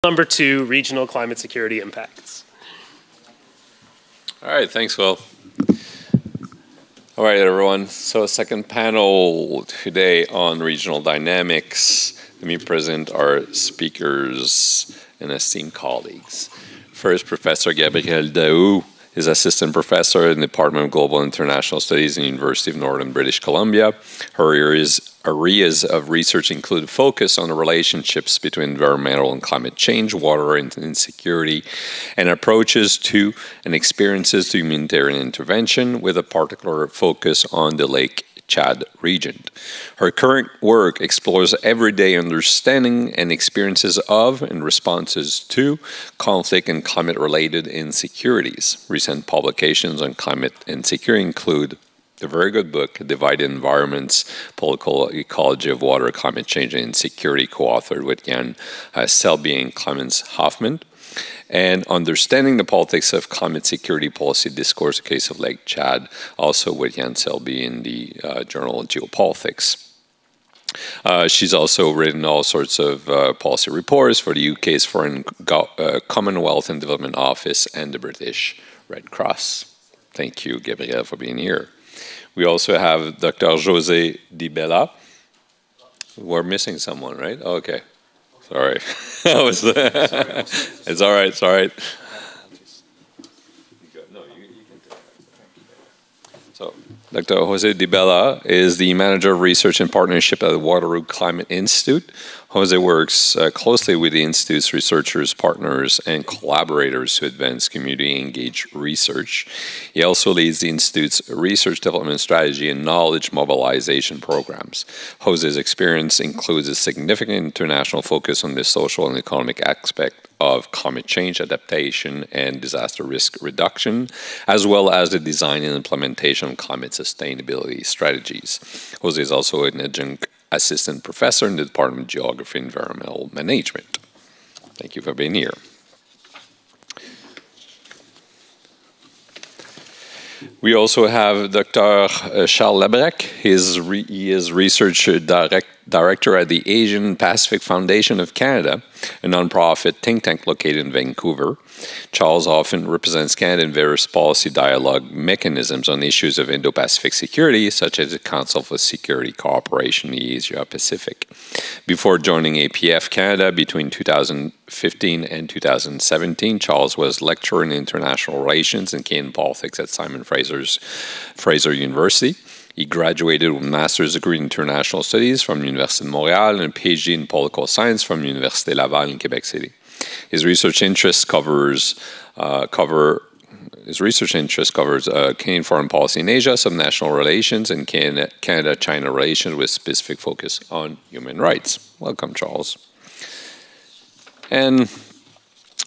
Number 2, regional climate security impacts. All right, thanks, Will. All right, everyone. So second panel today on regional dynamics. Let me present our speakers and esteemed colleagues. First, Professor Gabrielle Daou is Assistant Professor in the Department of Global International Studies in the University of Northern British Columbia. Her areas of research include focus on the relationships between environmental and climate change, water and insecurity, and approaches to and experiences to humanitarian intervention, with a particular focus on the Lake Chad region. Her current work explores everyday understanding and experiences of and responses to conflict and climate-related insecurities. Recent publications on climate and security include the very good book, Divided Environments, Political Ecology of Water, Climate Change and Insecurity, co-authored with Jan Selby and Clemens Hoffman, and Understanding the Politics of Climate Security Policy Discourse, the Case of Lake Chad, also with Jan Selby in the journal Geopolitics. She's also written all sorts of policy reports for the UK's Foreign Commonwealth and Development Office and the British Red Cross. Thank you, Gabrielle, for being here. We also have Dr. José Di Bella. We're missing someone, right? Oh, okay. Sorry. It's all right, it's all right. So, Dr. José Di Bella is the Manager of Research and Partnership at the Waterloo Climate Institute. José works closely with the Institute's researchers, partners, and collaborators to advance community-engaged research. He also leads the Institute's research development strategy and knowledge mobilization programs. José's experience includes a significant international focus on the social and economic aspect of climate change adaptation and disaster risk reduction, as well as the design and implementation of climate sustainability strategies. José is also an adjunct assistant professor in the Department of Geography and Environmental Management. Thank you for being here. We also have Dr. Charles Labrec. He is Research Director at the Asian Pacific Foundation of Canada, a nonprofit think tank located in Vancouver. Charles often represents Canada in various policy dialogue mechanisms on issues of Indo-Pacific security, such as the Council for Security Cooperation in the Asia-Pacific. Before joining APF Canada between 2015 and 2017, Charles was lecturer in international relations and Canadian politics at Simon Fraser University. He graduated with a master's degree in international studies from the University of Montreal and a PhD in political science from Université Laval in Quebec City. His research interest covers Canadian foreign policy in Asia, subnational relations, and Canada-China relations with specific focus on human rights. Welcome, Charles. And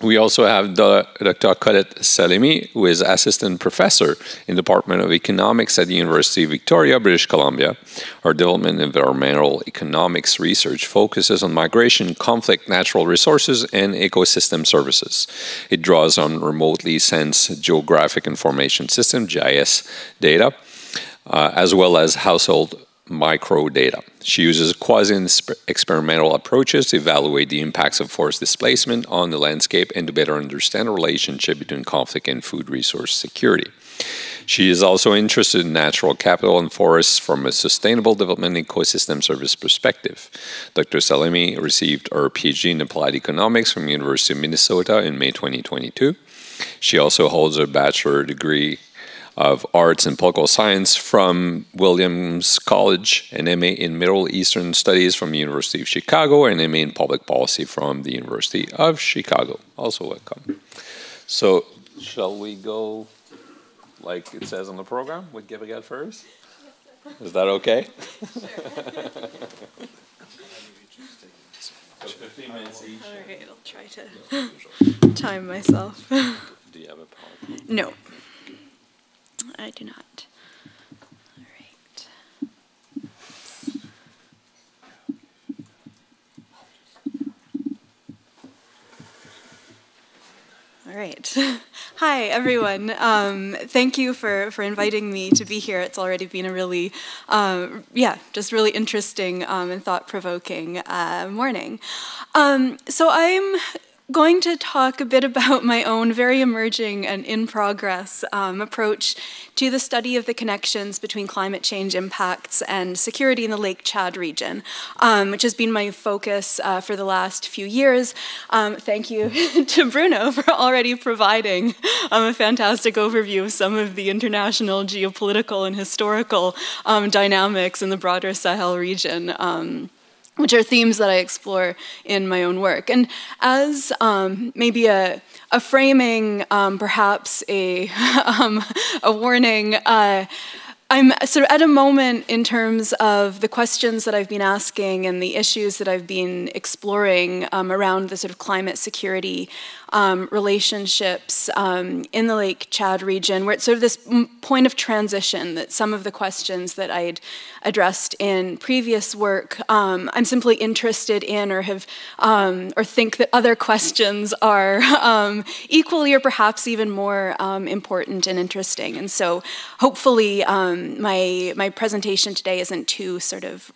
we also have Dr. Colette Salemi, who is Assistant Professor in the Department of Economics at the University of Victoria, British Columbia. Her development in environmental economics research focuses on migration, conflict, natural resources, and ecosystem services. It draws on remotely sensed geographic information system, GIS data, as well as household microdata. She uses quasi-experimental approaches to evaluate the impacts of forest displacement on the landscape and to better understand the relationship between conflict and food resource security. She is also interested in natural capital and forests from a sustainable development ecosystem service perspective. Dr. Salemi received her PhD in applied economics from the University of Minnesota in May 2022. She also holds a bachelor degree of Arts and Political Science from Williams College, an MA in Middle Eastern Studies from the University of Chicago, and an MA in Public Policy from the University of Chicago. Also welcome. So, shall we go like it says on the program with Gabrielle first? Is that okay? Sure. 15 minutes each. All right, I'll try to time myself. Do you have a PowerPoint? No. I do not. All right. All right. Hi, everyone. Thank you for inviting me to be here. It's already been a really, just really interesting and thought-provoking morning. So I'm going to talk a bit about my own very emerging and in progress approach to the study of the connections between climate change impacts and security in the Lake Chad region, which has been my focus for the last few years. Thank you to Bruno for already providing a fantastic overview of some of the international geopolitical and historical dynamics in the broader Sahel region, which are themes that I explore in my own work. And as maybe a framing, perhaps a warning, I'm sort of at a moment in terms of the questions that I've been asking and the issues that I've been exploring around the sort of climate security relationships in the Lake Chad region, where it's sort of this point of transition that some of the questions that I'd addressed in previous work, I'm simply interested in, or have, or think that other questions are equally or perhaps even more important and interesting. And so hopefully my presentation today isn't too sort of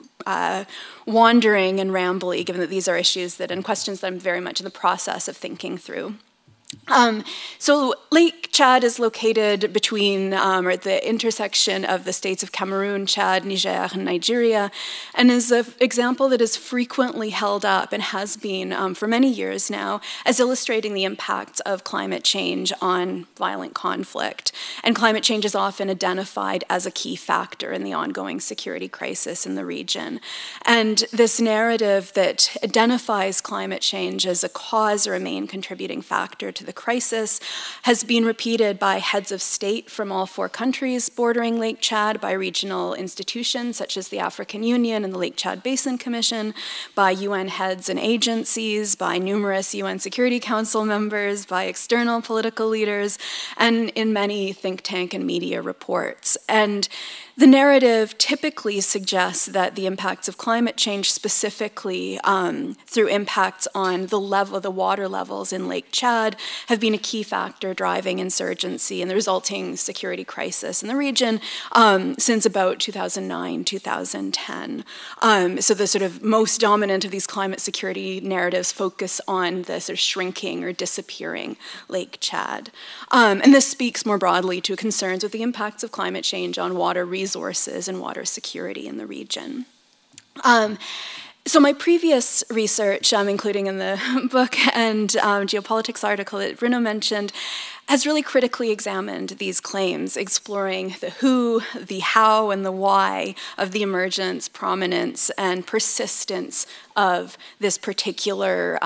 wandering and rambly, given that these are issues that and questions that I'm very much in the process of thinking through. So Lake Chad is located between, or at the intersection of the states of Cameroon, Chad, Niger, and Nigeria, and is an example that is frequently held up and has been for many years now as illustrating the impacts of climate change on violent conflict. And climate change is often identified as a key factor in the ongoing security crisis in the region. And this narrative that identifies climate change as a cause or a main contributing factor to the crisis has been repeated by heads of state from all 4 countries bordering Lake Chad, by regional institutions such as the African Union and the Lake Chad Basin Commission, by UN heads and agencies, by numerous UN Security Council members, by external political leaders, and in many think tank and media reports. And the narrative typically suggests that the impacts of climate change, specifically through impacts on the water levels in Lake Chad, have been a key factor driving insurgency and the resulting security crisis in the region since about 2009, 2010. So the sort of most dominant of these climate security narratives focus on the sort of shrinking or disappearing Lake Chad. And this speaks more broadly to concerns with the impacts of climate change on water resources and water security in the region. So my previous research, including in the book and geopolitics article that Bruno mentioned, has really critically examined these claims, exploring the who, the how, and the why of the emergence, prominence, and persistence of this particular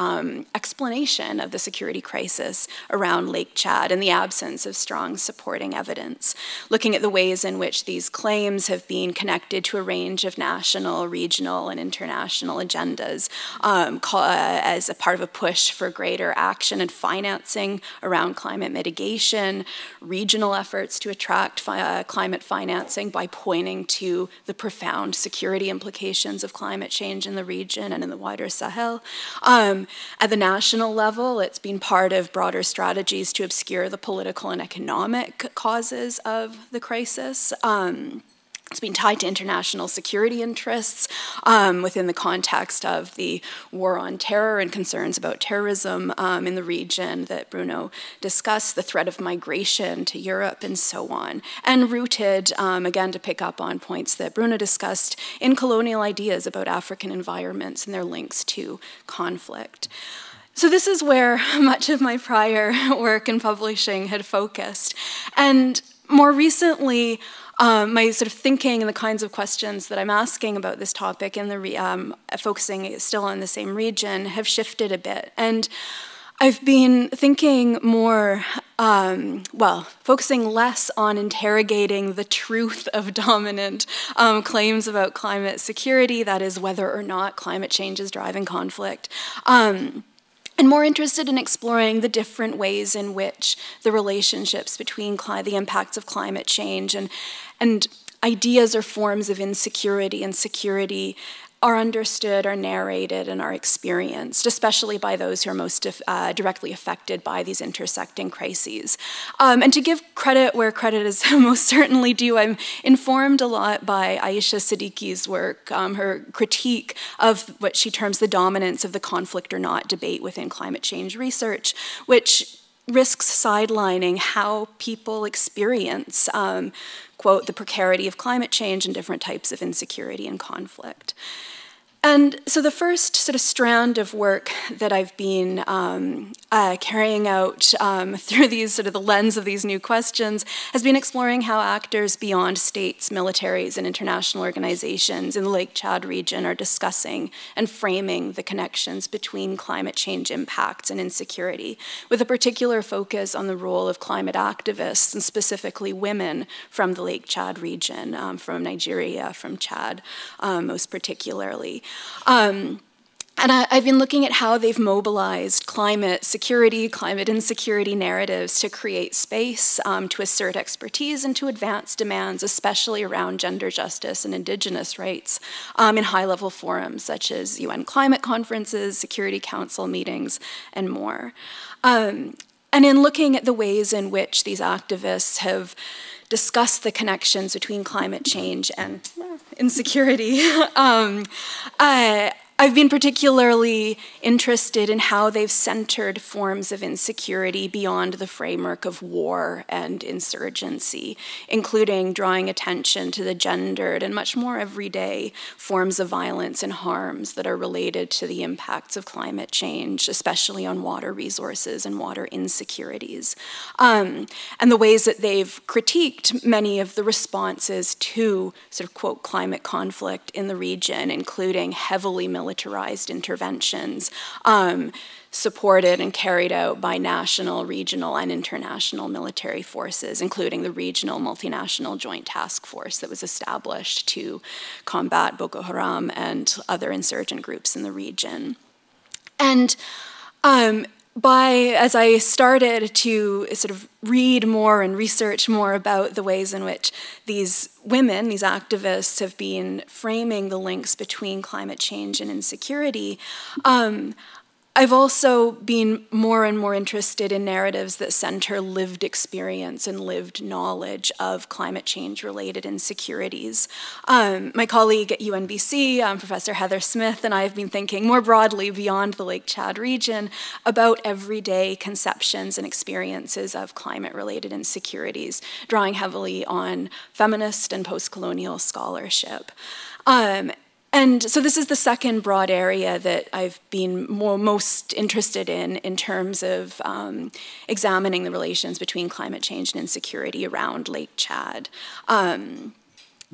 explanation of the security crisis around Lake Chad in the absence of strong supporting evidence, looking at the ways in which these claims have been connected to a range of national, regional, and international agendas as a part of a push for greater action and financing around climate mitigation, regional efforts to attract climate financing by pointing to the profound security implications of climate change in the region and in the wider Sahel. At the national level, it's been part of broader strategies to obscure the political and economic causes of the crisis. It's been tied to international security interests within the context of the war on terror and concerns about terrorism in the region that Bruno discussed, the threat of migration to Europe and so on, and rooted, again to pick up on points that Bruno discussed, in colonial ideas about African environments and their links to conflict. So this is where much of my prior work in publishing had focused. And more recently, my sort of thinking and the kinds of questions that I'm asking about this topic and the focusing still on the same region have shifted a bit. And I've been thinking more, focusing less on interrogating the truth of dominant claims about climate security, that is, whether or not climate change is driving conflict, and more interested in exploring the different ways in which the relationships between the impacts of climate change and ideas or forms of insecurity and security are understood, are narrated, and are experienced, especially by those who are most directly affected by these intersecting crises. And to give credit where credit is most certainly due, I'm informed a lot by Aisha Siddiqui's work, her critique of what she terms the dominance of the conflict or not debate within climate change research, which risks sidelining how people experience, quote, the precarity of climate change and different types of insecurity and conflict. And so the first sort of strand of work that I've been carrying out through these sort of the lens of these new questions has been exploring how actors beyond states, militaries, and international organizations in the Lake Chad region are discussing and framing the connections between climate change impacts and insecurity, with a particular focus on the role of climate activists, and specifically women from the Lake Chad region, from Nigeria, from Chad, most particularly. And I've been looking at how they've mobilized climate security, climate insecurity narratives to create space, to assert expertise, and to advance demands, especially around gender justice and indigenous rights, in high-level forums such as UN climate conferences, Security Council meetings, and more. And in looking at the ways in which these activists have discussed the connections between climate change and insecurity, I've been particularly interested in how they've centered forms of insecurity beyond the framework of war and insurgency, including drawing attention to the gendered and much more everyday forms of violence and harms that are related to the impacts of climate change, especially on water resources and water insecurities. And the ways that they've critiqued many of the responses to sort of, quote, climate conflict in the region, including heavily militarized interventions supported and carried out by national, regional, and international military forces, including the regional multinational joint task force that was established to combat Boko Haram and other insurgent groups in the region. And as I started to sort of read more and research more about the ways in which these women, these activists, have been framing the links between climate change and insecurity, I've also been more and more interested in narratives that center lived experience and lived knowledge of climate change-related insecurities. My colleague at UNBC, Professor Heather Smith, and I have been thinking more broadly beyond the Lake Chad region about everyday conceptions and experiences of climate-related insecurities, drawing heavily on feminist and post-colonial scholarship. And so this is the second broad area that I've been most interested in terms of examining the relations between climate change and insecurity around Lake Chad.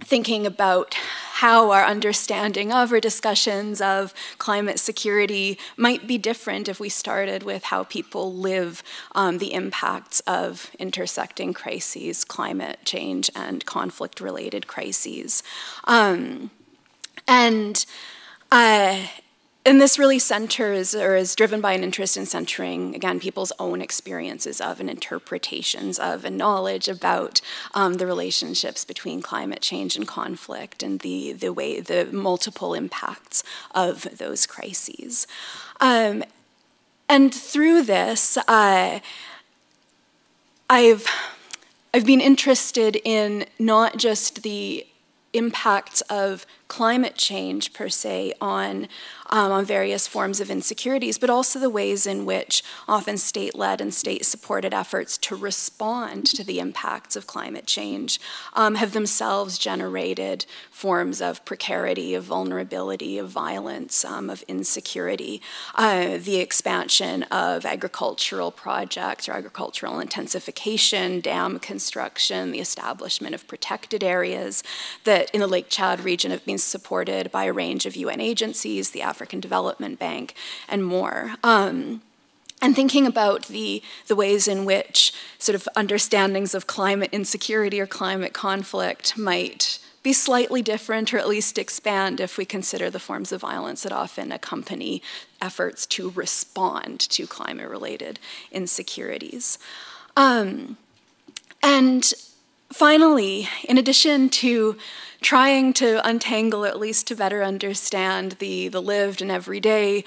Thinking about how our understanding of or discussions of climate security might be different if we started with how people live the impacts of intersecting crises, climate change, and conflict-related crises. And this really centers, or is driven by an interest in centering, again, people's own experiences of and interpretations of and knowledge about the relationships between climate change and conflict and the multiple impacts of those crises. And through this, I've been interested in not just the impacts of climate change per se on various forms of insecurities, but also the ways in which often state-led and state-supported efforts to respond to the impacts of climate change have themselves generated forms of precarity, of vulnerability, of violence, of insecurity. The expansion of agricultural projects or agricultural intensification, dam construction, the establishment of protected areas that in the Lake Chad region have been supported by a range of UN agencies, the African Development Bank, and more. And thinking about the ways in which sort of understandings of climate insecurity or climate conflict might be slightly different or at least expand if we consider the forms of violence that often accompany efforts to respond to climate-related insecurities. And Finally, in addition to trying to untangle, or at least to better understand the lived and everyday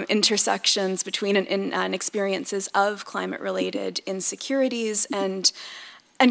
intersections between and experiences of climate-related insecurities, and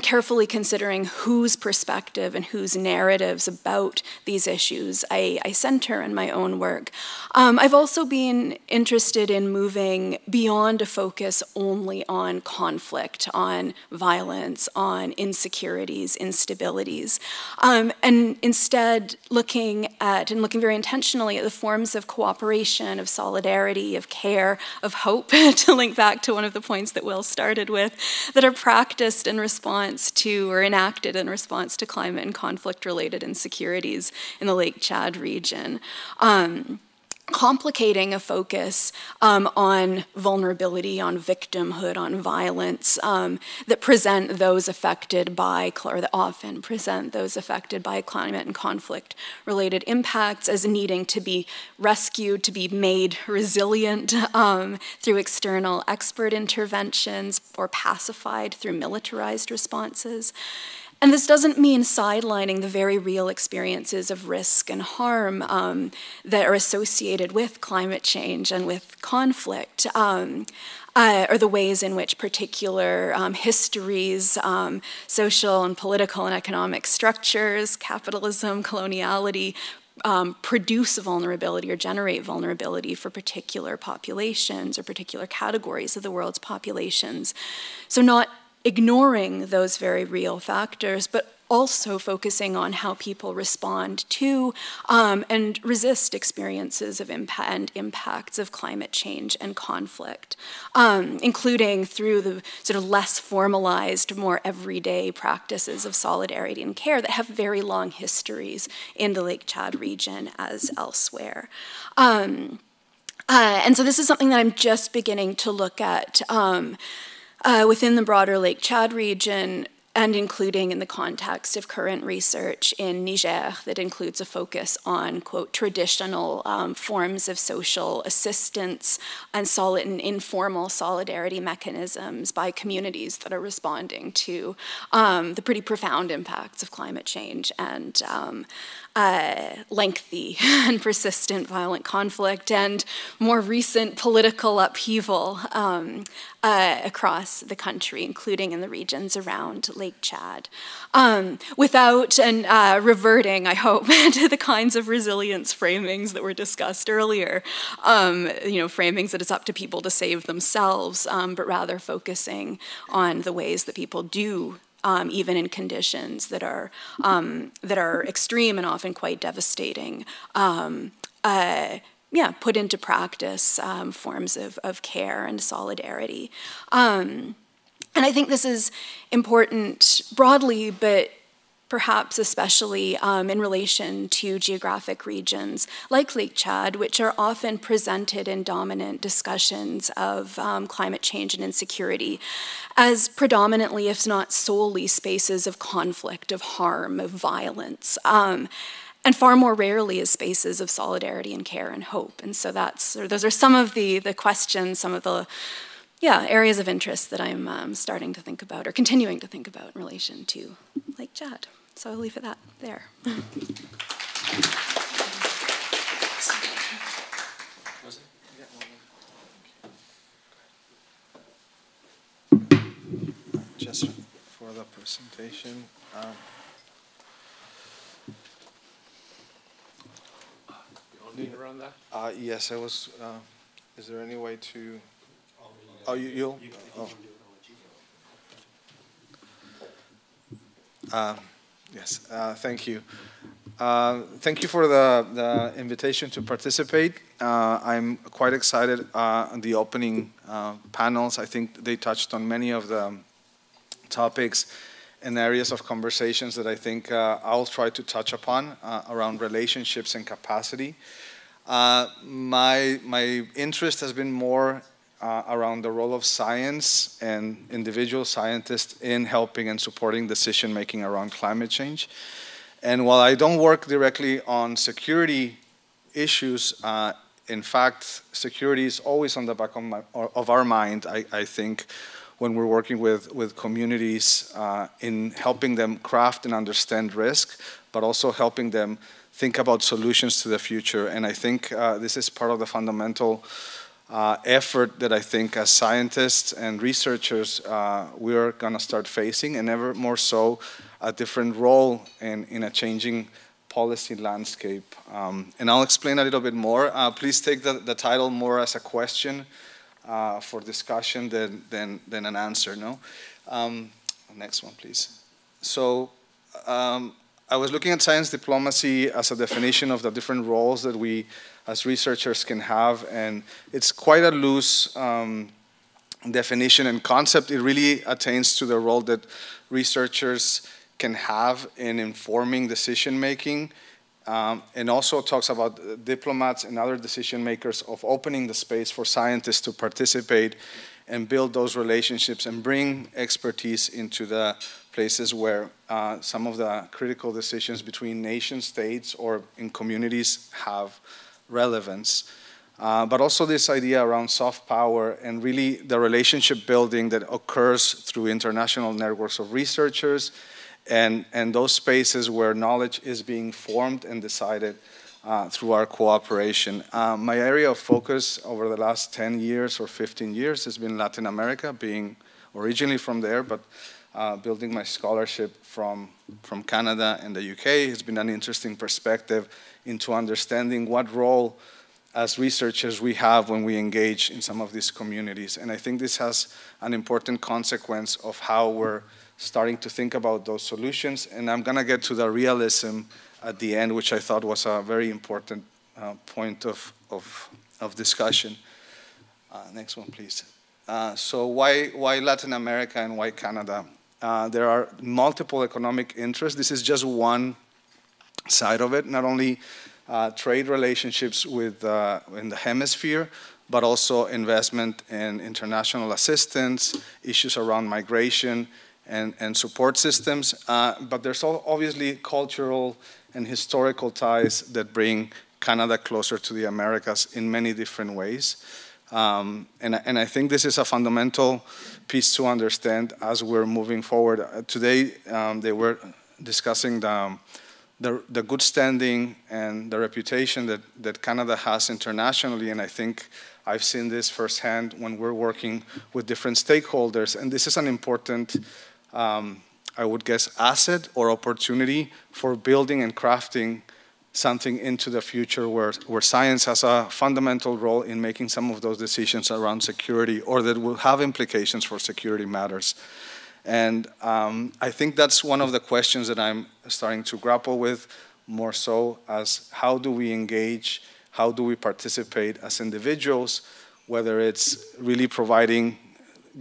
carefully considering whose perspective and whose narratives about these issues I center in my own work. I've also been interested in moving beyond a focus only on conflict, on violence, on insecurities, instabilities, and instead looking at, and looking very intentionally at the forms of cooperation, of solidarity, of care, of hope, to link back to one of the points that Will started with, that are practiced in response to, or enacted in response to, climate and conflict-related insecurities in the Lake Chad region. Complicating a focus on vulnerability, on victimhood, on violence that present those affected by, or that often present those affected by climate and conflict-related impacts as needing to be rescued, to be made resilient through external expert interventions, or pacified through militarized responses. And this doesn't mean sidelining the very real experiences of risk and harm that are associated with climate change and with conflict, or the ways in which particular histories, social and political and economic structures, capitalism, coloniality, produce vulnerability or generate vulnerability for particular populations or particular categories of the world's populations. So not ignoring those very real factors, but also focusing on how people respond to and resist experiences of and impacts of climate change and conflict, including through the sort of less formalized, more everyday practices of solidarity and care that have very long histories in the Lake Chad region as elsewhere. And so this is something that I'm just beginning to look at within the broader Lake Chad region, and including in the context of current research in Niger that includes a focus on, quote, traditional forms of social assistance and solid and informal solidarity mechanisms by communities that are responding to the pretty profound impacts of climate change and lengthy and persistent violent conflict and more recent political upheaval across the country, including in the regions around Lake Chad, without reverting, I hope, to the kinds of resilience framings that were discussed earlier, framings that it's up to people to save themselves, but rather focusing on the ways that people do even in conditions that are extreme and often quite devastating, put into practice forms of care and solidarity. And I think this is important broadly, but perhaps especially in relation to geographic regions like Lake Chad, which are often presented in dominant discussions of climate change and insecurity as predominantly, if not solely, spaces of conflict, of harm, of violence, and far more rarely as spaces of solidarity and care and hope. And so those are some of the questions, some of the areas of interest that I'm starting to think about or continuing to think about in relation to Lake Chad. So I'll leave it there. Just for the presentation. You need to run that? Yes, I was. Is there any way to? Oh, you'll. Oh. Yes, thank you. Thank you for the invitation to participate. I'm quite excited on the opening panels. I think they touched on many of the topics and areas of conversations that I think I'll try to touch upon around relationships and capacity. My interest has been more around the role of science and individual scientists in helping and supporting decision-making around climate change. And while I don't work directly on security issues, in fact, security is always on the back of our mind, I think, when we're working with communities in helping them craft and understand risk, but also helping them think about solutions to the future. And I think this is part of the fundamental effort that I think as scientists and researchers we're going to start facing, and ever more so a different role in a changing policy landscape. And I'll explain a little bit more. Please take the title more as a question for discussion than an answer, no? Next one, please. So I was looking at science diplomacy as a definition of the different roles that we as researchers can have, and it's quite a loose definition and concept. It really attains to the role that researchers can have in informing decision making, and also talks about diplomats and other decision makers of opening the space for scientists to participate and build those relationships and bring expertise into the places where some of the critical decisions between nation states or in communities have relevance. But also this idea around soft power and really the relationship building that occurs through international networks of researchers and those spaces where knowledge is being formed and decided through our cooperation. My area of focus over the last 10 years or 15 years has been Latin America, being originally from there, but building my scholarship from Canada and the UK has been an interesting perspective into understanding what role as researchers we have when we engage in some of these communities. And I think this has an important consequence of how we're starting to think about those solutions. And I'm gonna get to the realism at the end, which I thought was a very important point of discussion. Next one, please. So why Latin America and why Canada? There are multiple economic interests. This is just one side of it, not only trade relationships with in the hemisphere, but also investment in international assistance, issues around migration and support systems. But there's obviously cultural and historical ties that bring Canada closer to the Americas in many different ways. And I think this is a fundamental piece to understand as we're moving forward. Today, they were discussing the good standing and the reputation that Canada has internationally, and I think I've seen this firsthand when we're working with different stakeholders, and this is an important, I would guess, asset or opportunity for building and crafting something into the future where science has a fundamental role in making some of those decisions around security or that will have implications for security matters. And I think that's one of the questions that I'm starting to grapple with more so as how do we engage, how do we participate as individuals, whether it's really providing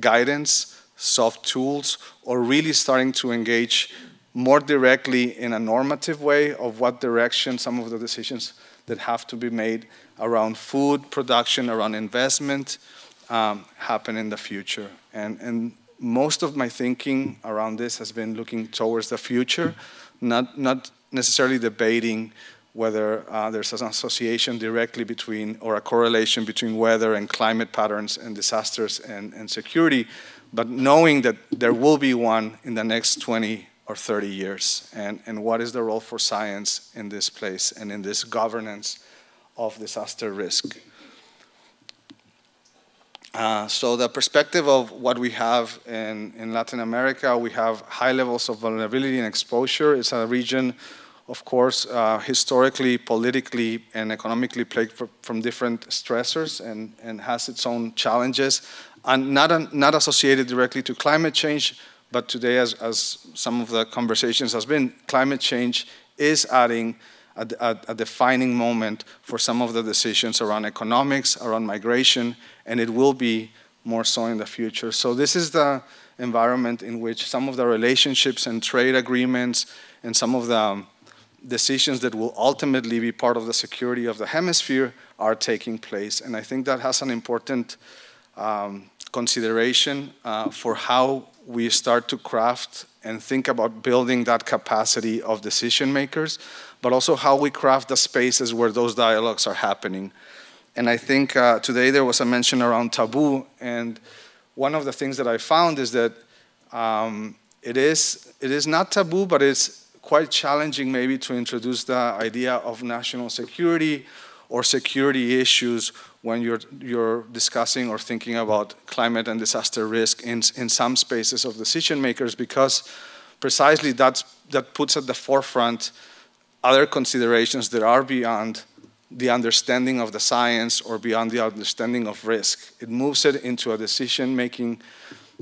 guidance, soft tools, or really starting to engage more directly in a normative way of what direction some of the decisions that have to be made around food production, around investment, happen in the future. And most of my thinking around this has been looking towards the future, not necessarily debating whether there's an association directly between or a correlation between weather and climate patterns and disasters and security, but knowing that there will be one in the next 20 or 30 years, and what is the role for science in this place and in this governance of disaster risk. So the perspective of what we have in Latin America, we have high levels of vulnerability and exposure. It's a region, of course, historically, politically, and economically plagued from different stressors and has its own challenges, and not associated directly to climate change, but today, as some of the conversations has been, climate change is adding a defining moment for some of the decisions around economics, around migration, and it will be more so in the future. So this is the environment in which some of the relationships and trade agreements and some of the decisions that will ultimately be part of the security of the hemisphere are taking place. And I think that has an important consideration for how we start to craft and think about building that capacity of decision makers, but also how we craft the spaces where those dialogues are happening. And I think today there was a mention around taboo, and one of the things that I found is that it is not taboo, but it's quite challenging maybe to introduce the idea of national security or security issues when you're discussing or thinking about climate and disaster risk in some spaces of decision makers, because precisely that puts at the forefront other considerations that are beyond the understanding of the science or beyond the understanding of risk. It moves it into a decision-making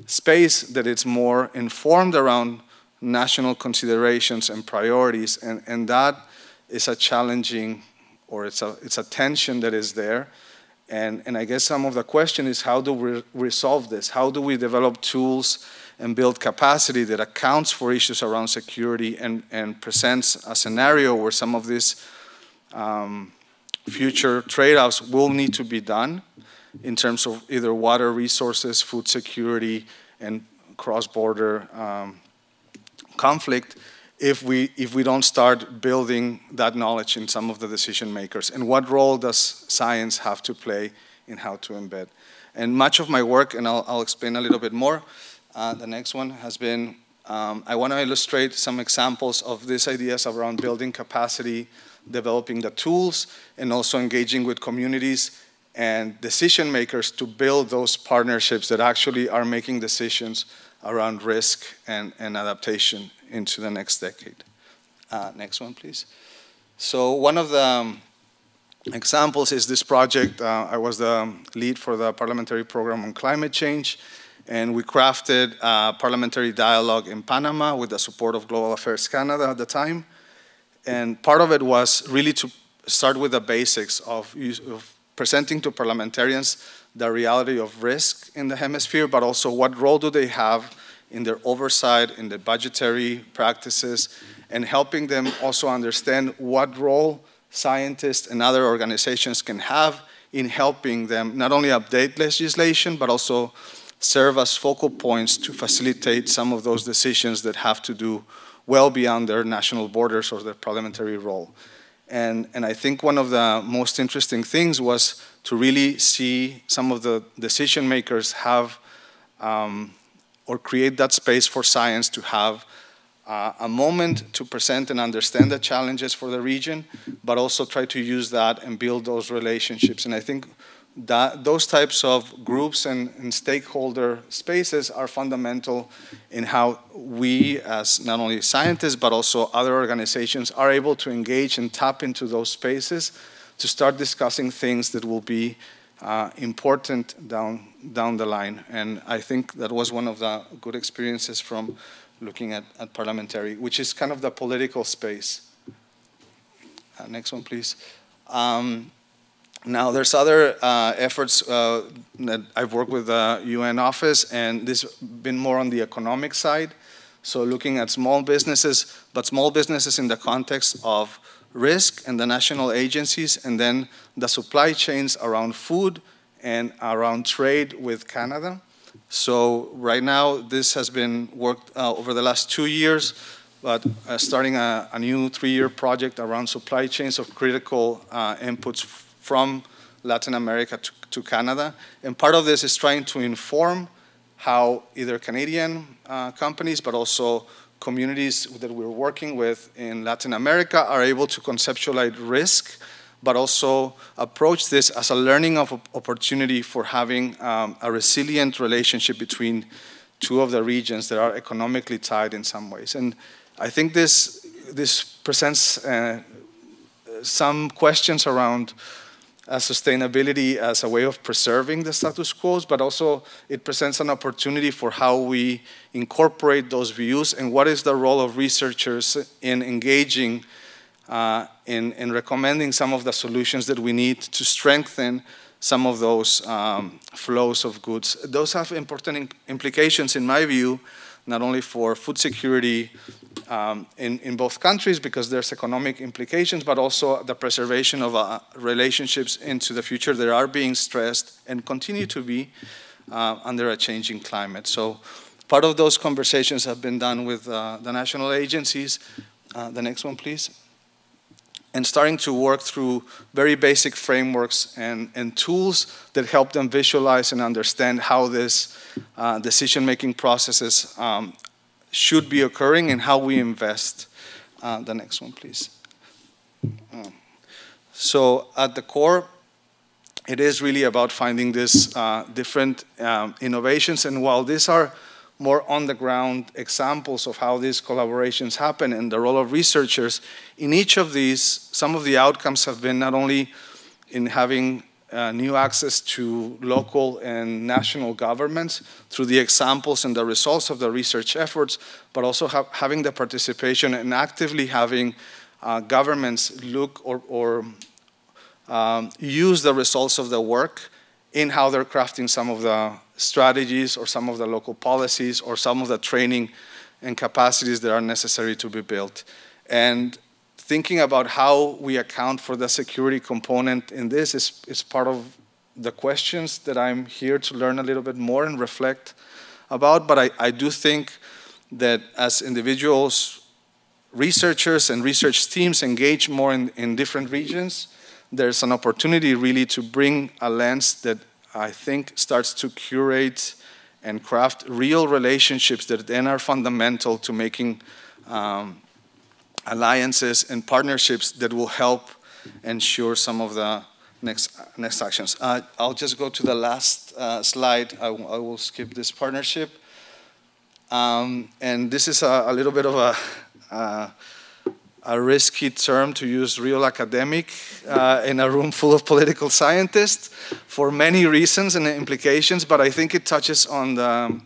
space that it's more informed around national considerations and priorities, and that is a challenging, or it's a tension that is there. And I guess some of the question is, how do we resolve this? How do we develop tools and build capacity that accounts for issues around security and presents a scenario where some of these future trade-offs will need to be done in terms of either water resources, food security, and cross-border conflict, if we don't start building that knowledge in some of the decision makers? And what role does science have to play in how to embed? And much of my work, and I'll explain a little bit more, the next one has been, I want to illustrate some examples of these ideas around building capacity, developing the tools, and also engaging with communities and decision makers to build those partnerships that actually are making decisions around risk and adaptation into the next decade. Next one, please. So one of the examples is this project. I was the lead for the parliamentary program on climate change, and we crafted a parliamentary dialogue in Panama with the support of Global Affairs Canada at the time. And part of it was really to start with the basics of presenting to parliamentarians the reality of risk in the hemisphere, but also what role do they have in their oversight, in the budgetary practices, and helping them also understand what role scientists and other organizations can have in helping them not only update legislation, but also serve as focal points to facilitate some of those decisions that have to do well beyond their national borders or their parliamentary role. And I think one of the most interesting things was to really see some of the decision makers have or create that space for science to have a moment to present and understand the challenges for the region, but also try to use that and build those relationships. And I think that those types of groups and stakeholder spaces are fundamental in how we, as not only scientists, but also other organizations, are able to engage and tap into those spaces to start discussing things that will be important down the line. And I think that was one of the good experiences from looking at parliamentary, which is kind of the political space. Next one, please. Now, there's other efforts that I've worked with the UN office, and this has been more on the economic side. So looking at small businesses, but small businesses in the context of risk and the national agencies, and then the supply chains around food and around trade with Canada. So right now, this has been worked over the last 2 years, but starting a new 3-year project around supply chains of critical inputs from Latin America to Canada. And part of this is trying to inform how either Canadian companies, but also communities that we're working with in Latin America are able to conceptualize risk, but also approach this as a learning opportunity for having a resilient relationship between two of the regions that are economically tied in some ways. And I think this presents some questions around sustainability as a way of preserving the status quo, but also it presents an opportunity for how we incorporate those views and what is the role of researchers in engaging in recommending some of the solutions that we need to strengthen some of those flows of goods. Those have important implications, in my view, not only for food security in both countries, because there's economic implications, but also the preservation of relationships into the future that are being stressed and continue to be under a changing climate. So part of those conversations have been done with the national agencies. The next one, please. and starting to work through very basic frameworks and tools that help them visualize and understand how this decision-making processes should be occurring and how we invest. The next one, please. So at the core, it is really about finding these different innovations, and while these are more on-the-ground examples of how these collaborations happen and the role of researchers, in each of these, some of the outcomes have been not only in having new access to local and national governments through the examples and the results of the research efforts, but also having the participation and actively having governments look or use the results of the work in how they're crafting some of the strategies or some of the local policies or some of the training and capacities that are necessary to be built. And thinking about how we account for the security component in this is part of the questions that I'm here to learn a little bit more and reflect about. But I do think that as individuals, researchers and research teams engage more in different regions, there's an opportunity really to bring a lens that I think starts to curate and craft real relationships that then are fundamental to making alliances and partnerships that will help ensure some of the next actions. I'll just go to the last slide. I will skip this partnership. And this is a little bit of a risky term to use, real academic, in a room full of political scientists for many reasons and implications, but I think it touches on the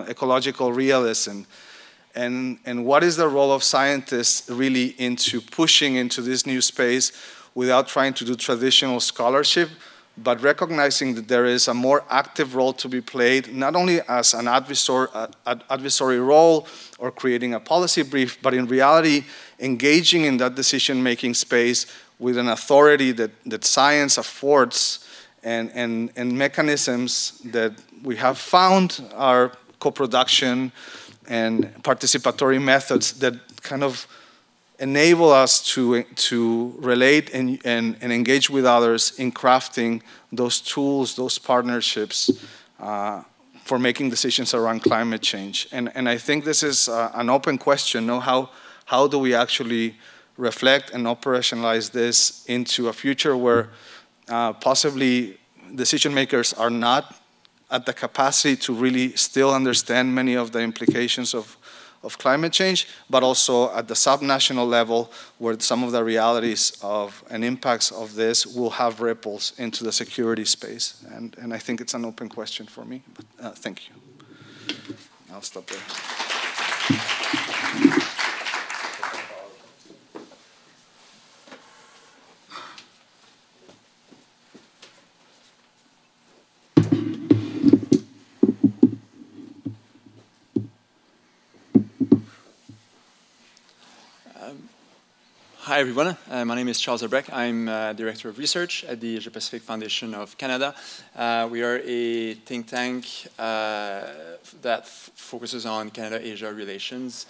ecological realism. And what is the role of scientists really into pushing into this new space without trying to do traditional scholarship, but recognizing that there is a more active role to be played, not only as an adversary role or creating a policy brief, but in reality, engaging in that decision-making space with an authority that science affords and mechanisms that we have found are co-production and participatory methods that kind of enable us to relate and engage with others in crafting those tools, those partnerships for making decisions around climate change. And I think this is an open question, how do we actually reflect and operationalize this into a future where possibly decision makers are not at the capacity to really still understand many of the implications of climate change, but also at the subnational level where some of the realities of and impacts of this will have ripples into the security space. And I think it's an open question for me, but thank you. I'll stop there. Hi everyone, my name is Charles Albrecht. I'm Director of Research at the Asia Pacific Foundation of Canada. We are a think tank that focuses on Canada-Asia relations.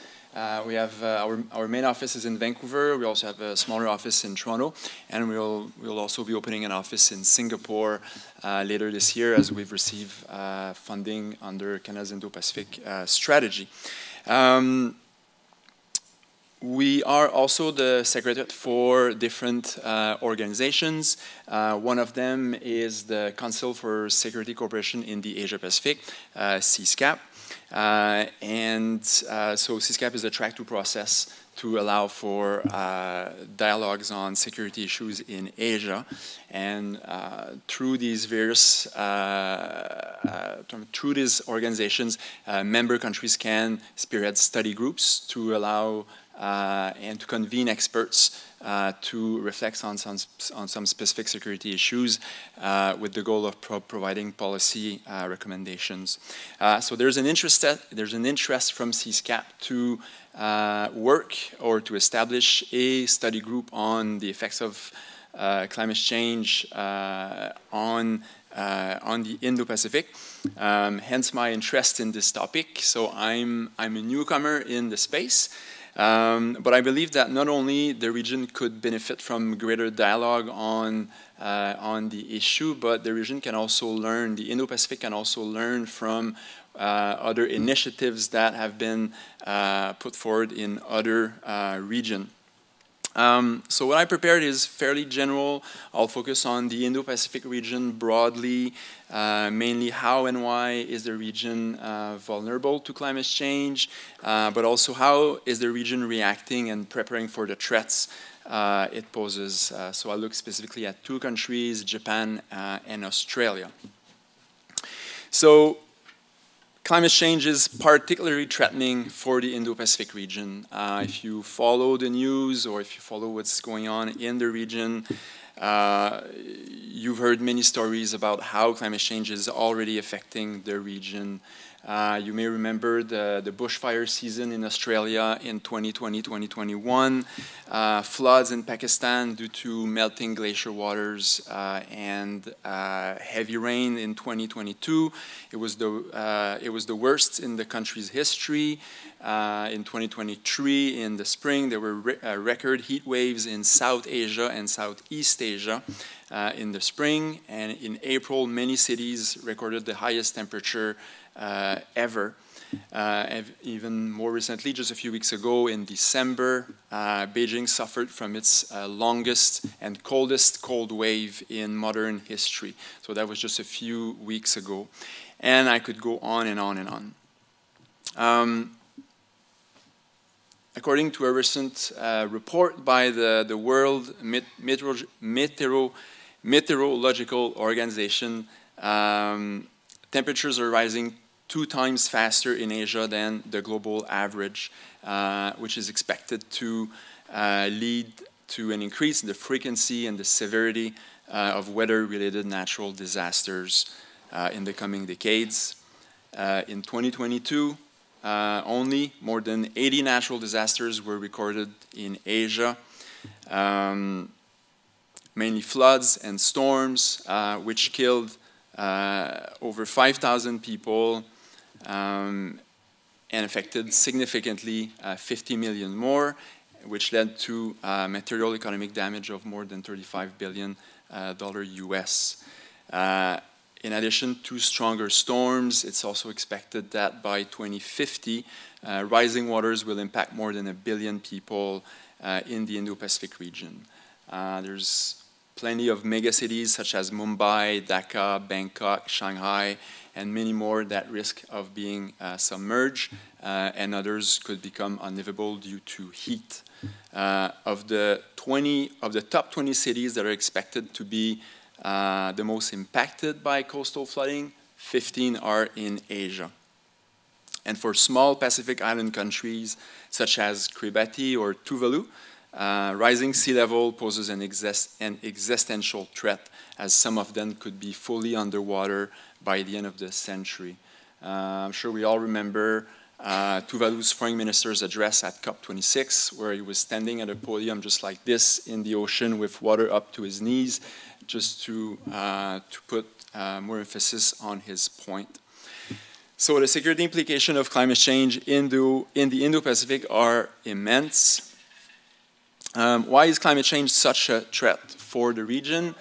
We have our main office is in Vancouver. We also have a smaller office in Toronto, and we'll also be opening an office in Singapore later this year as we've received funding under Canada's Indo-Pacific strategy. We are also the secretariat for different organizations. One of them is the Council for Security Cooperation in the Asia Pacific, CSAC-ACSC. So CSAC-ACSC is a track-2 process to allow for dialogues on security issues in Asia. And through these various, through these organizations, member countries can spearhead study groups to allow and to convene experts to reflect on some specific security issues with the goal of providing policy recommendations. So there's an interest from CSAC-ACSC to work or to establish a study group on the effects of climate change on the Indo-Pacific. Hence my interest in this topic. So I'm a newcomer in the space. But I believe that not only the region could benefit from greater dialogue on the issue, but the region can also learn, the Indo-Pacific can also learn from other initiatives that have been put forward in other regions. So what I prepared is fairly general. I'll focus on the Indo-Pacific region broadly, mainly how and why is the region vulnerable to climate change, but also how is the region reacting and preparing for the threats it poses. So I look specifically at two countries, Japan and Australia. So climate change is particularly threatening for the Indo-Pacific region. If you follow the news or if you follow what's going on in the region, you've heard many stories about how climate change is already affecting the region. You may remember the bushfire season in Australia in 2020, 2021, floods in Pakistan due to melting glacier waters and heavy rain in 2022. It was the worst in the country's history. In 2023, in the spring, there were record heat waves in South Asia and Southeast Asia in the spring. And in April, many cities recorded the highest temperature ever. Even more recently, just a few weeks ago in December, Beijing suffered from its longest and coldest cold wave in modern history. So that was just a few weeks ago. And I could go on and on and on. According to a recent report by the World Meteorological Organization, temperatures are rising 2 times faster in Asia than the global average, which is expected to lead to an increase in the frequency and the severity of weather-related natural disasters in the coming decades. In 2022, only more than 80 natural disasters were recorded in Asia, mainly floods and storms, which killed over 5,000 people and affected significantly 50 million more, which led to material economic damage of more than $35 billion US. In addition to stronger storms, it's also expected that by 2050, rising waters will impact more than 1 billion people in the Indo-Pacific region. There's plenty of megacities such as Mumbai, Dhaka, Bangkok, Shanghai, and many more that risk of being submerged, and others could become unlivable due to heat. Of the top 20 cities that are expected to be the most impacted by coastal flooding, 15 are in Asia. And for small Pacific Island countries such as Kiribati or Tuvalu, rising sea level poses an existential threat, as some of them could be fully underwater by the end of the century. I'm sure we all remember Tuvalu's foreign minister's address at COP26, where he was standing at a podium just like this in the ocean with water up to his knees, just to put more emphasis on his point. So the security implications of climate change in the Indo-Pacific are immense. Why is climate change such a threat for the region?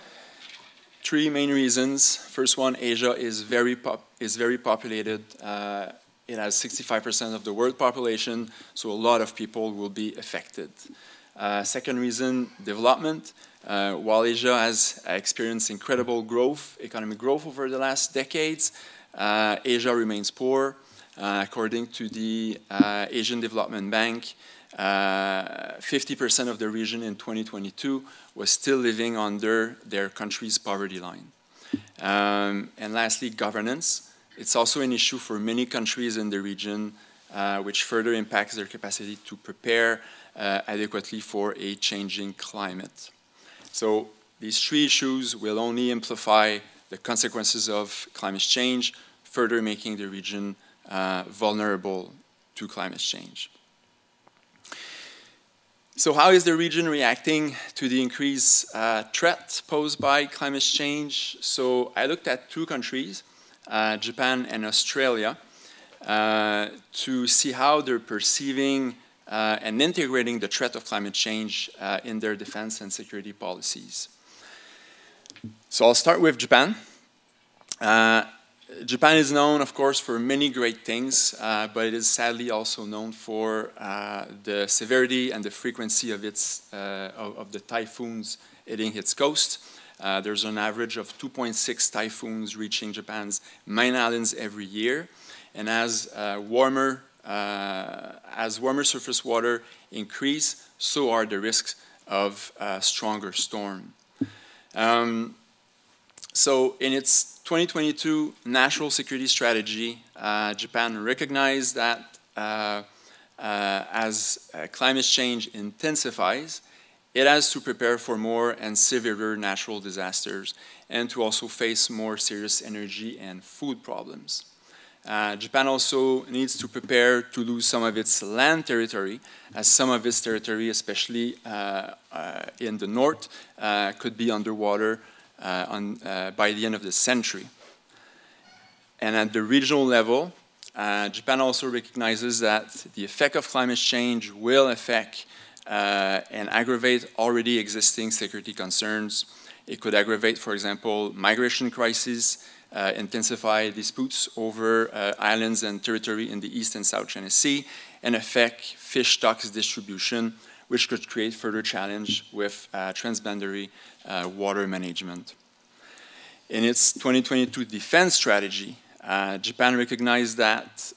3 main reasons. First one, Asia is very populated. It has 65% of the world population, so a lot of people will be affected. Second reason, development. While Asia has experienced incredible growth, economic growth over the last decades, Asia remains poor. According to the Asian Development Bank, 50% of the region in 2022 was still living under their country's poverty line. And lastly, governance. It's also an issue for many countries in the region, which further impacts their capacity to prepare adequately for a changing climate. So these 3 issues will only amplify the consequences of climate change, further making the region vulnerable to climate change. So how is the region reacting to the increased threat posed by climate change? So I looked at 2 countries, Japan and Australia, to see how they're perceiving and integrating the threat of climate change in their defense and security policies. So I'll start with Japan. Japan is known, of course, for many great things, but it is sadly also known for the severity and the frequency of the typhoons hitting its coast. There's an average of 2.6 typhoons reaching Japan's main islands every year, and as warmer surface water increase, so are the risks of stronger storm. So in its 2022 National Security Strategy, Japan recognized that as climate change intensifies, it has to prepare for more and severer natural disasters and to also face more serious energy and food problems. Japan also needs to prepare to lose some of its land territory, as some of its territory, especially in the north, could be underwater by the end of the century. And at the regional level, Japan also recognizes that the effect of climate change will affect and aggravate already existing security concerns. It could aggravate, for example, migration crises, intensify disputes over islands and territory in the East and South China Sea, and affect fish stocks distribution, which could create further challenge with transboundary water management. In its 2022 defense strategy, Japan recognized that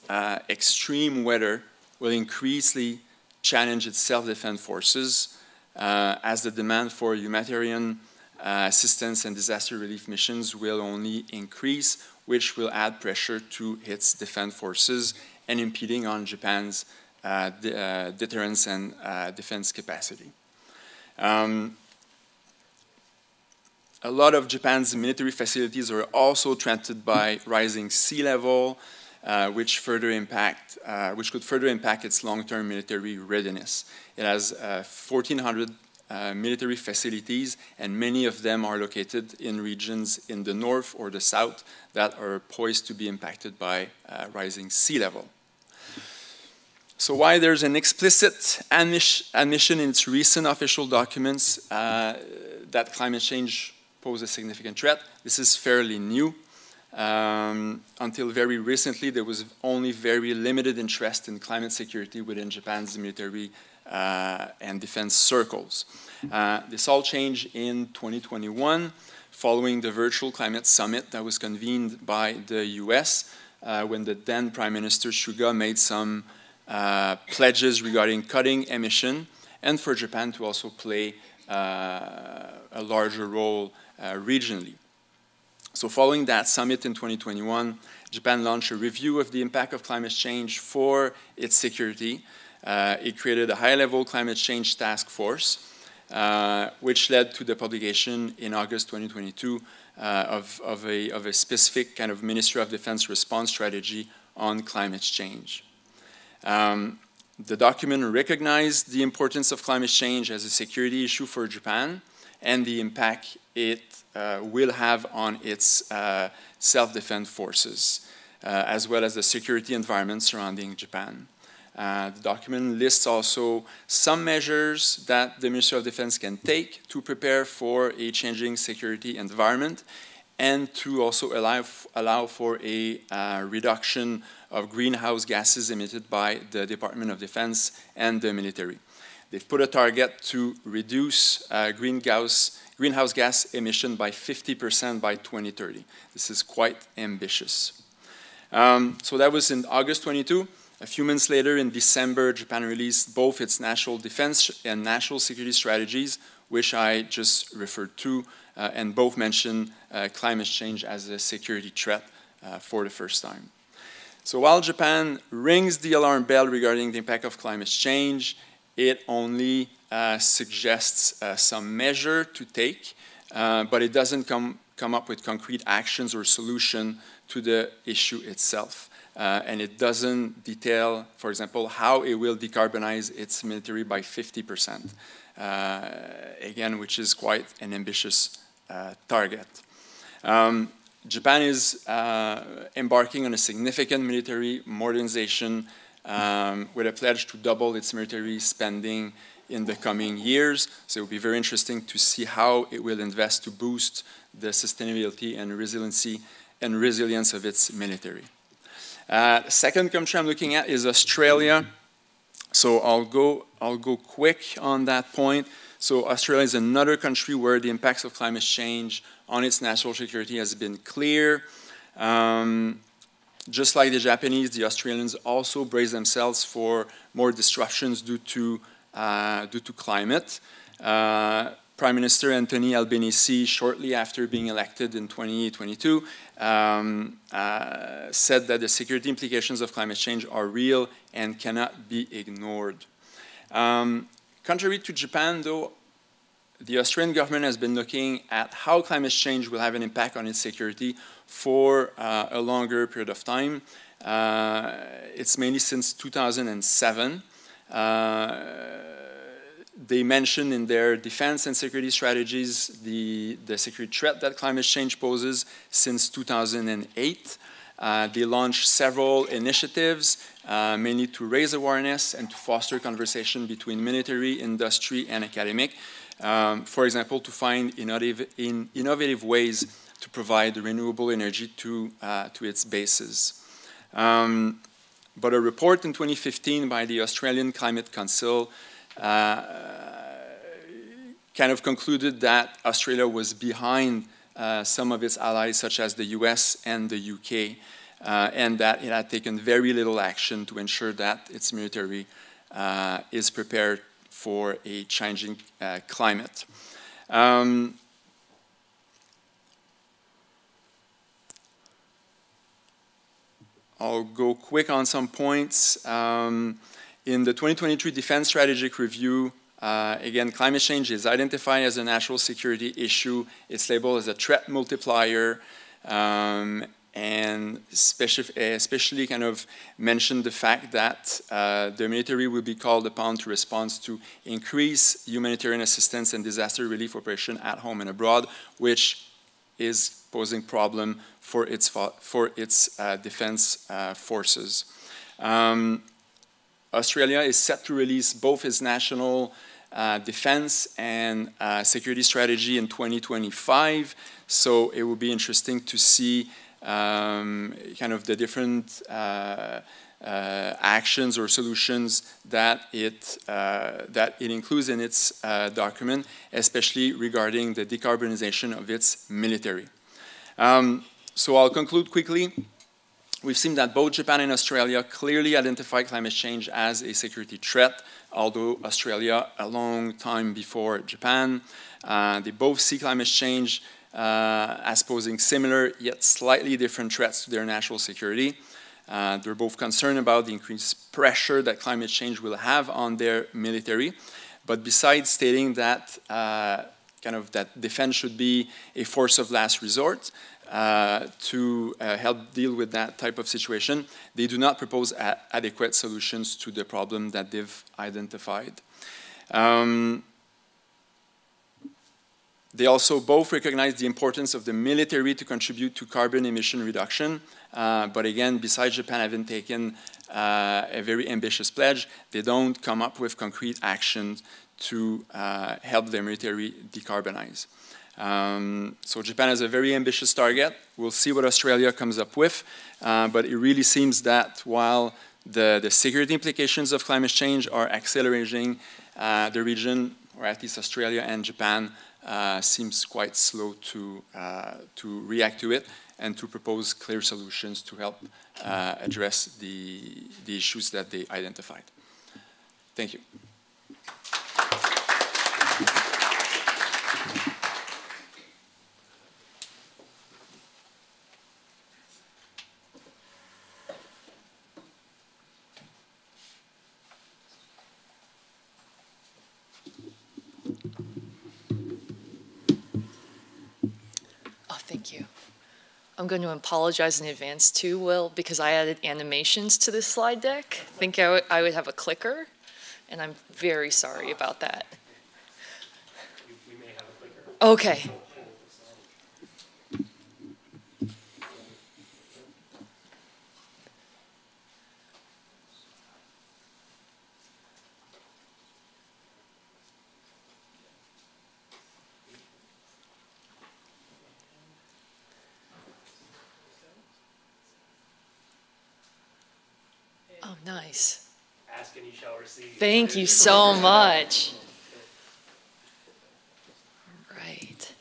extreme weather will increasingly challenge its self-defense forces as the demand for humanitarian assistance and disaster relief missions will only increase, which will add pressure to its defense forces and impeding on Japan's deterrence and defense capacity. A lot of Japan's military facilities are also threatened by rising sea level, which could further impact its long-term military readiness. It has 1,400 military facilities, and many of them are located in regions in the north or the south that are poised to be impacted by rising sea level. So while there's an explicit admission in its recent official documents that climate change poses a significant threat, this is fairly new. Until very recently, there was only very limited interest in climate security within Japan's military and defense circles. This all changed in 2021 following the virtual climate summit that was convened by the US when the then Prime Minister Suga made some pledges regarding cutting emission and for Japan to also play a larger role regionally. So following that summit in 2021, Japan launched a review of the impact of climate change for its security. It created a high-level climate change task force, which led to the publication in August 2022 of a specific kind of Ministry of Defense response strategy on climate change. The document recognized the importance of climate change as a security issue for Japan and the impact it will have on its self-defense forces, as well as the security environment surrounding Japan. The document lists also some measures that the Ministry of Defense can take to prepare for a changing security environment and to also allow for a reduction of greenhouse gases emitted by the Department of Defense and the military. They've put a target to reduce greenhouse gas emission by 50% by 2030. This is quite ambitious. So that was in August 22. A few months later, in December, Japan released both its national defense and national security strategies, which I just referred to, and both mention climate change as a security threat for the first time. So while Japan rings the alarm bell regarding the impact of climate change, it only suggests some measure to take, but it doesn't come up with concrete actions or solution to the issue itself. And it doesn't detail, for example, how it will decarbonize its military by 50%, again, which is quite an ambitious target. Japan is embarking on a significant military modernization with a pledge to double its military spending in the coming years. So it will be very interesting to see how it will invest to boost the sustainability and resilience of its military. The second country I'm looking at is Australia. So I'll go quick on that point. So Australia is another country where the impacts of climate change on its national security has been clear. Just like the Japanese, the Australians also brace themselves for more disruptions due to climate. Prime Minister Anthony Albanese, shortly after being elected in 2022, said that the security implications of climate change are real and cannot be ignored. Contrary to Japan, though, the Australian government has been looking at how climate change will have an impact on its security for a longer period of time. It's mainly since 2007. They mentioned in their defense and security strategies the security threat that climate change poses since 2008. They launched several initiatives, mainly to raise awareness and to foster conversation between military, industry, and academic. For example, to find innovative ways to provide renewable energy to its bases. But a report in 2015 by the Australian Climate Council kind of concluded that Australia was behind some of its allies, such as the US and the UK, and that it had taken very little action to ensure that its military is prepared for a changing climate. I'll go quick on some points. In the 2023 Defense Strategic Review, again, climate change is identified as a national security issue. It's labeled as a threat multiplier, and especially kind of mentioned the fact that the military will be called upon to respond to increase humanitarian assistance and disaster relief operation at home and abroad, which is posing problem for its defense forces. Australia is set to release both its national defense and security strategy in 2025, so it will be interesting to see kind of the different actions or solutions that it includes in its document, especially regarding the decarbonization of its military. So I'll conclude quickly. We've seen that both Japan and Australia clearly identify climate change as a security threat, although Australia a long time before Japan. They both see climate change as posing similar yet slightly different threats to their national security. They're both concerned about the increased pressure that climate change will have on their military. But besides stating that that defense should be a force of last resort to help deal with that type of situation, they do not propose adequate solutions to the problem that they've identified. They also both recognize the importance of the military to contribute to carbon emission reduction. But again, besides Japan having taken a very ambitious pledge, they don't come up with concrete actions to help their military decarbonize. So Japan has a very ambitious target. We'll see what Australia comes up with. But it really seems that while the security implications of climate change are accelerating, the region, or at least Australia and Japan, seems quite slow to react to it and to propose clear solutions to help address the issues that they identified. Thank you. Thank you. I'm going to apologize in advance too, Will, because I added animations to this slide deck. I think I would have a clicker, and I'm very sorry about that. We may have a clicker. Okay. Oh, nice. Ask and you shall receive. Thank you so much. Right.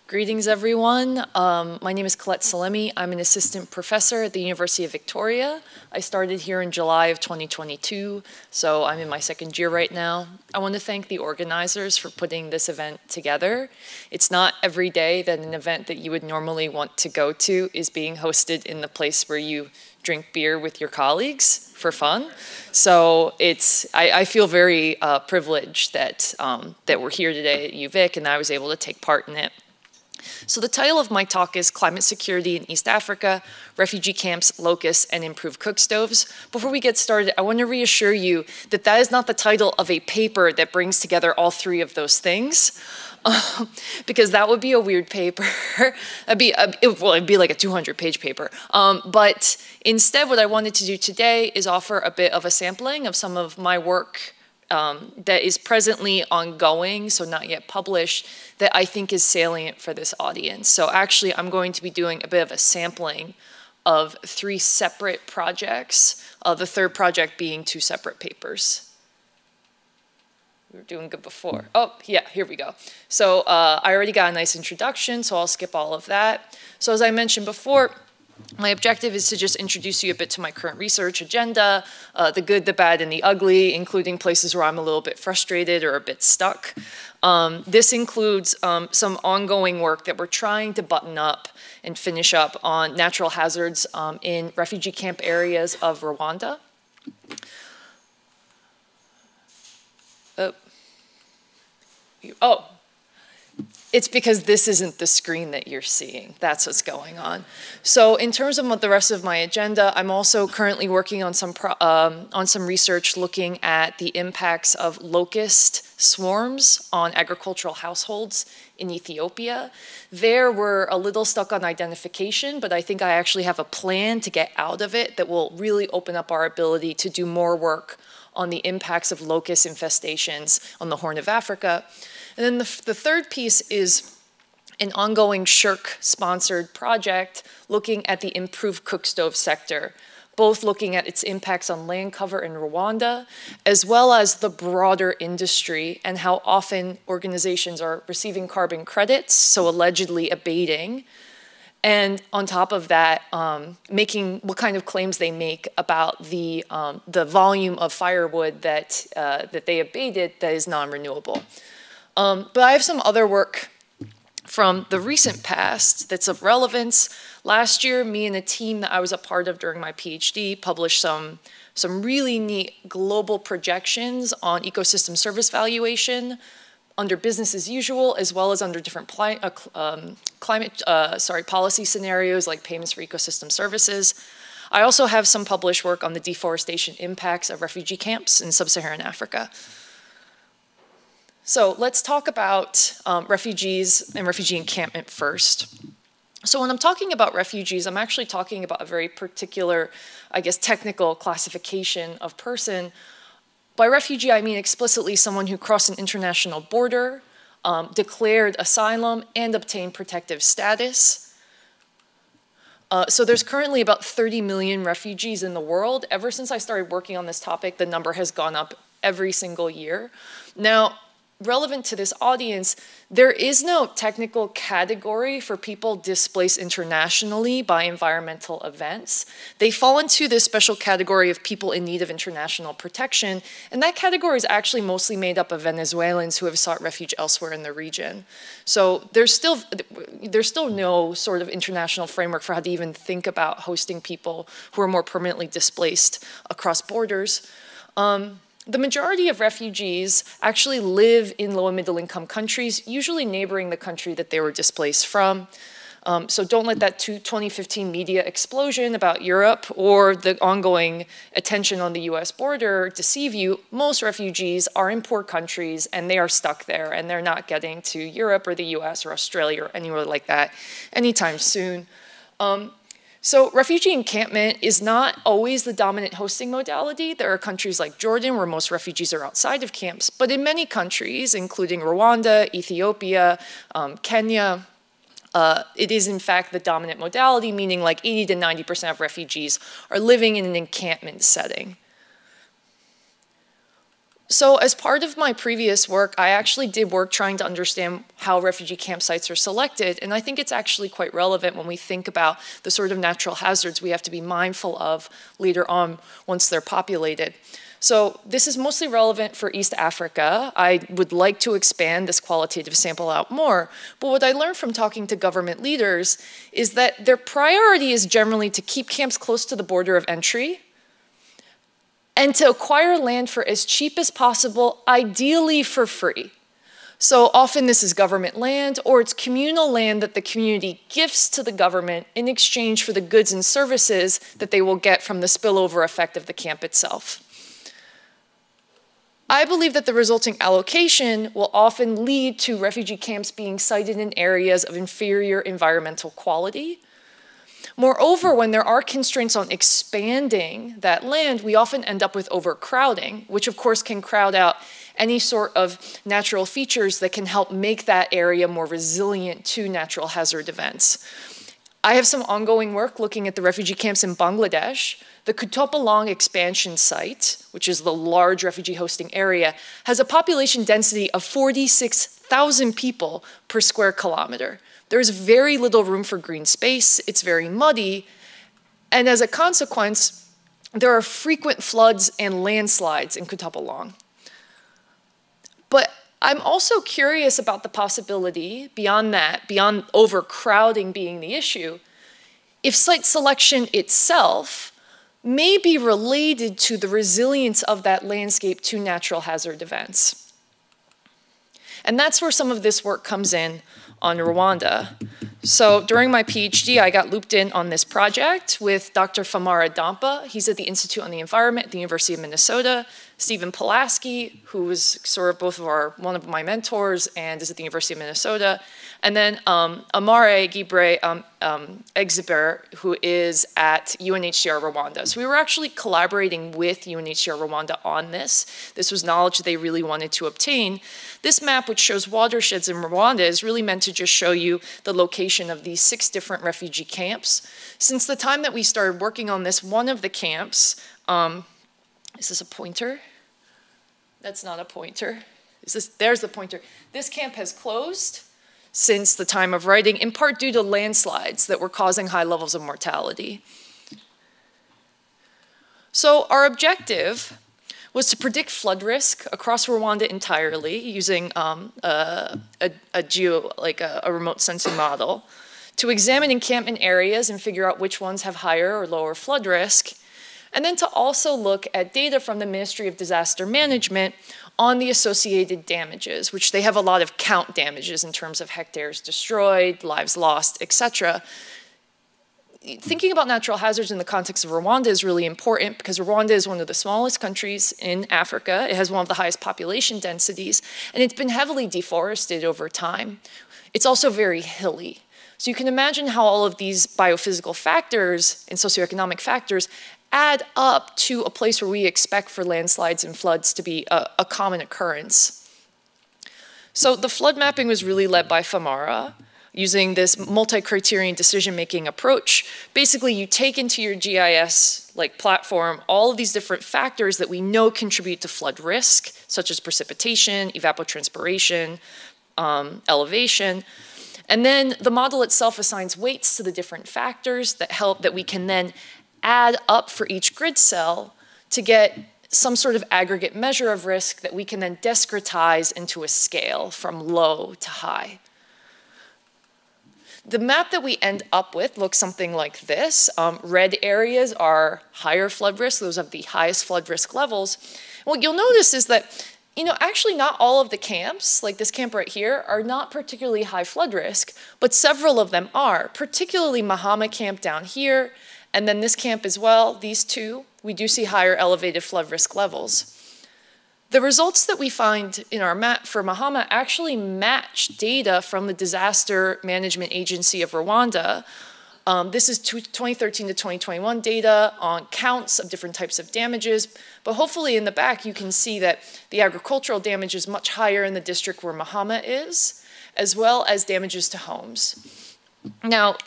Greetings, everyone. My name is Colette Salemi. I'm an assistant professor at the University of Victoria. I started here in July of 2022, so I'm in my second year right now. I want to thank the organizers for putting this event together. It's not every day that an event that you would normally want to go to is being hosted in the place where you drink beer with your colleagues for fun. So I feel very privileged that, that we're here today at UVic and I was able to take part in it. So the title of my talk is Climate Security in East Africa, Refugee Camps, Locusts, and Improved Cook Stoves. Before we get started, I want to reassure you that that is not the title of a paper that brings together all three of those things, because that would be a weird paper. It'd be like a 200-page paper. But instead, what I wanted to do today is offer a bit of a sampling of some of my work that is presently ongoing, so not yet published, that I think is salient for this audience. So actually, I'm going to be doing a bit of a sampling of 3 separate projects, the third project being 2 separate papers. We were doing good before. Oh, yeah, here we go. So I already got a nice introduction, so I'll skip all of that. So as I mentioned before, my objective is to just introduce you a bit to my current research agenda, the good, the bad, and the ugly, including places where I'm a little bit frustrated or a bit stuck. This includes some ongoing work that we're trying to button up and finish up on natural hazards in refugee camp areas of Rwanda. Oh. It's because this isn't the screen that you're seeing. That's what's going on. So in terms of the rest of my agenda, I'm also currently working on some research looking at the impacts of locust swarms on agricultural households in Ethiopia. There we're a little stuck on identification, but I think I actually have a plan to get out of it that will really open up our ability to do more work on the impacts of locust infestations on the Horn of Africa. And then the third piece is an ongoing SHIRC-sponsored project looking at the improved cook stove sector, both looking at its impacts on land cover in Rwanda, as well as the broader industry and how often organizations are receiving carbon credits, so allegedly abating, and on top of that, making what kind of claims they make about the volume of firewood that they abated that is non-renewable. But I have some other work from the recent past that's of relevance. Last year, me and a team that I was a part of during my PhD published some really neat global projections on ecosystem service valuation under business as usual, as well as under different policy scenarios like payments for ecosystem services. I also have some published work on the deforestation impacts of refugee camps in sub-Saharan Africa. So let's talk about refugees and refugee encampment first. So when I'm talking about refugees, I'm actually talking about a very particular, I guess, technical classification of person. By refugee, I mean explicitly someone who crossed an international border, declared asylum, and obtained protective status. So there's currently about 30 million refugees in the world. Ever since I started working on this topic, the number has gone up every single year. Now, relevant to this audience, there is no technical category for people displaced internationally by environmental events. They fall into this special category of people in need of international protection, and that category is actually mostly made up of Venezuelans who have sought refuge elsewhere in the region. So there's still no sort of international framework for how to even think about hosting people who are more permanently displaced across borders. The majority of refugees actually live in low and middle income countries, usually neighboring the country that they were displaced from. So don't let that 2015 media explosion about Europe or the ongoing attention on the US border deceive you. Most refugees are in poor countries and they are stuck there and they're not getting to Europe or the US or Australia or anywhere like that anytime soon. So refugee encampment is not always the dominant hosting modality. There are countries like Jordan where most refugees are outside of camps, but in many countries, including Rwanda, Ethiopia, Kenya, it is in fact the dominant modality, meaning like 80 to 90% of refugees are living in an encampment setting. So as part of my previous work, I actually did work trying to understand how refugee campsites are selected, and I think it's actually quite relevant when we think about the sort of natural hazards we have to be mindful of later on once they're populated. So this is mostly relevant for East Africa. I would like to expand this qualitative sample out more, but what I learned from talking to government leaders is that their priority is generally to keep camps close to the border of entry, and to acquire land for as cheap as possible, ideally for free. So often this is government land, or it's communal land that the community gifts to the government in exchange for the goods and services that they will get from the spillover effect of the camp itself. I believe that the resulting allocation will often lead to refugee camps being sited in areas of inferior environmental quality. Moreover, when there are constraints on expanding that land, we often end up with overcrowding, which of course can crowd out any sort of natural features that can help make that area more resilient to natural hazard events. I have some ongoing work looking at the refugee camps in Bangladesh. The Kutupalong expansion site, which is the large refugee hosting area, has a population density of 46,000 people per square kilometer. There's very little room for green space, it's very muddy, and as a consequence, there are frequent floods and landslides in Kutupalong. But I'm also curious about the possibility, beyond that, beyond overcrowding being the issue, if site selection itself may be related to the resilience of that landscape to natural hazard events. And that's where some of this work comes in on Rwanda. So during my PhD, I got looped in on this project with Dr. Famara Dampa. He's at the Institute on the Environment at the University of Minnesota. Stephen Pulaski, who was sort of one of my mentors and is at the University of Minnesota. And then Amare Gibre Egziber, who is at UNHCR Rwanda. So we were actually collaborating with UNHCR Rwanda on this. This was knowledge they really wanted to obtain. This map, which shows watersheds in Rwanda, is really meant to just show you the location of these 6 different refugee camps. Since the time that we started working on this, one of the camps, is this a pointer? That's not a pointer. There's the pointer. This camp has closed since the time of writing, in part due to landslides that were causing high levels of mortality. So our objective was to predict flood risk across Rwanda entirely using a remote sensing model, to examine encampment areas and figure out which ones have higher or lower flood risk, and then to also look at data from the Ministry of Disaster Management on the associated damages, which they have a lot of count damages in terms of hectares destroyed, lives lost, etc. Thinking about natural hazards in the context of Rwanda is really important because Rwanda is one of the smallest countries in Africa. It has one of the highest population densities, and it's been heavily deforested over time. It's also very hilly. So you can imagine how all of these biophysical factors and socioeconomic factors add up to a place where we expect for landslides and floods to be a common occurrence. So the flood mapping was really led by Famara, using this multi-criterion decision-making approach. Basically, you take into your GIS platform all of these different factors that we know contribute to flood risk, such as precipitation, evapotranspiration, elevation. And then the model itself assigns weights to the different factors that we can then add up for each grid cell to get some sort of aggregate measure of risk that we can then discretize into a scale from low to high. The map that we end up with looks something like this. Red areas are higher flood risk. Those have the highest flood risk levels. What you'll notice is that actually not all of the camps, like this camp right here, are not particularly high flood risk, but several of them are, particularly Mahama camp down here, and then this camp as well, these two, we do see higher elevated flood risk levels. The results that we find in our map for Mahama actually match data from the Disaster Management Agency of Rwanda. This is 2013 to 2021 data on counts of different types of damages, but hopefully in the back you can see that the agricultural damage is much higher in the district where Mahama is, as well as damages to homes. Now,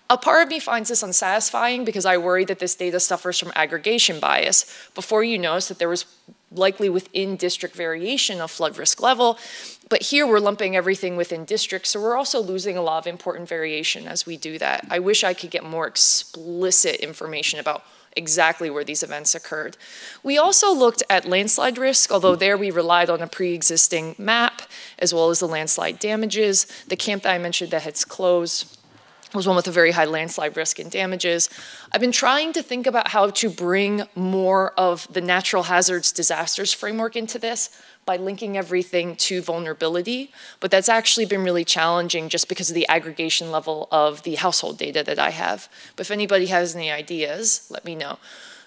a part of me finds this unsatisfying because I worry that this data suffers from aggregation bias. Before you notice that there was likely within district variation of flood risk level. But here we're lumping everything within districts, so we're also losing a lot of important variation as we do that. I wish I could get more explicit information about exactly where these events occurred. We also looked at landslide risk, although there we relied on a pre-existing map, as well as the landslide damages. The camp that I mentioned that has closed was one with a very high landslide risk and damages. I've been trying to think about how to bring more of the natural hazards disasters framework into this by linking everything to vulnerability, but that's actually been really challenging just because of the aggregation level of the household data that I have. But if anybody has any ideas, let me know.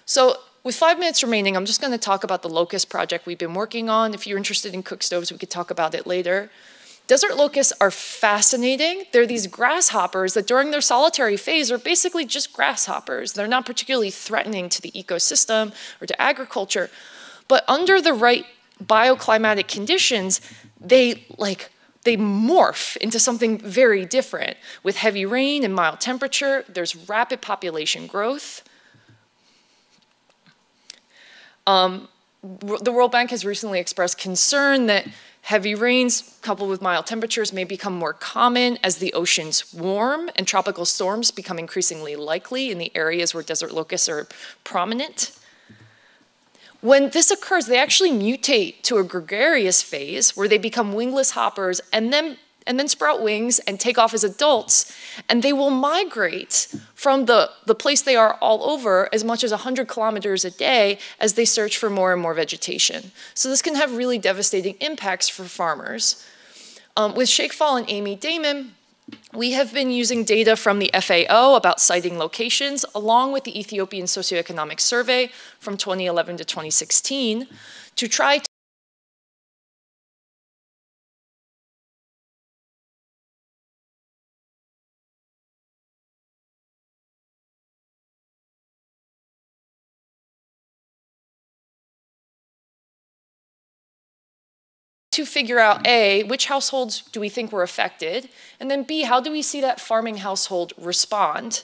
So with 5 minutes remaining, I'm just gonna talk about the locust project we've been working on. If you're interested in cook stoves, we could talk about it later. Desert locusts are fascinating. They're these grasshoppers that during their solitary phase are basically just grasshoppers. They're not particularly threatening to the ecosystem or to agriculture, but under the right bioclimatic conditions, they morph into something very different. With heavy rain and mild temperature, there's rapid population growth. The World Bank has recently expressed concern that heavy rains coupled with mild temperatures may become more common as the oceans warm and tropical storms become increasingly likely in the areas where desert locusts are prominent. When this occurs, they actually mutate to a gregarious phase where they become wingless hoppers and then sprout wings and take off as adults. And they will migrate from the place they are all over as much as 100 kilometers a day as they search for more and more vegetation. So this can have really devastating impacts for farmers. With Shakefall and Amy Damon, we have been using data from the FAO about sighting locations, along with the Ethiopian Socioeconomic Survey from 2011 to 2016, to try to figure out A, which households do we think were affected, and then B, how do we see that farming household respond?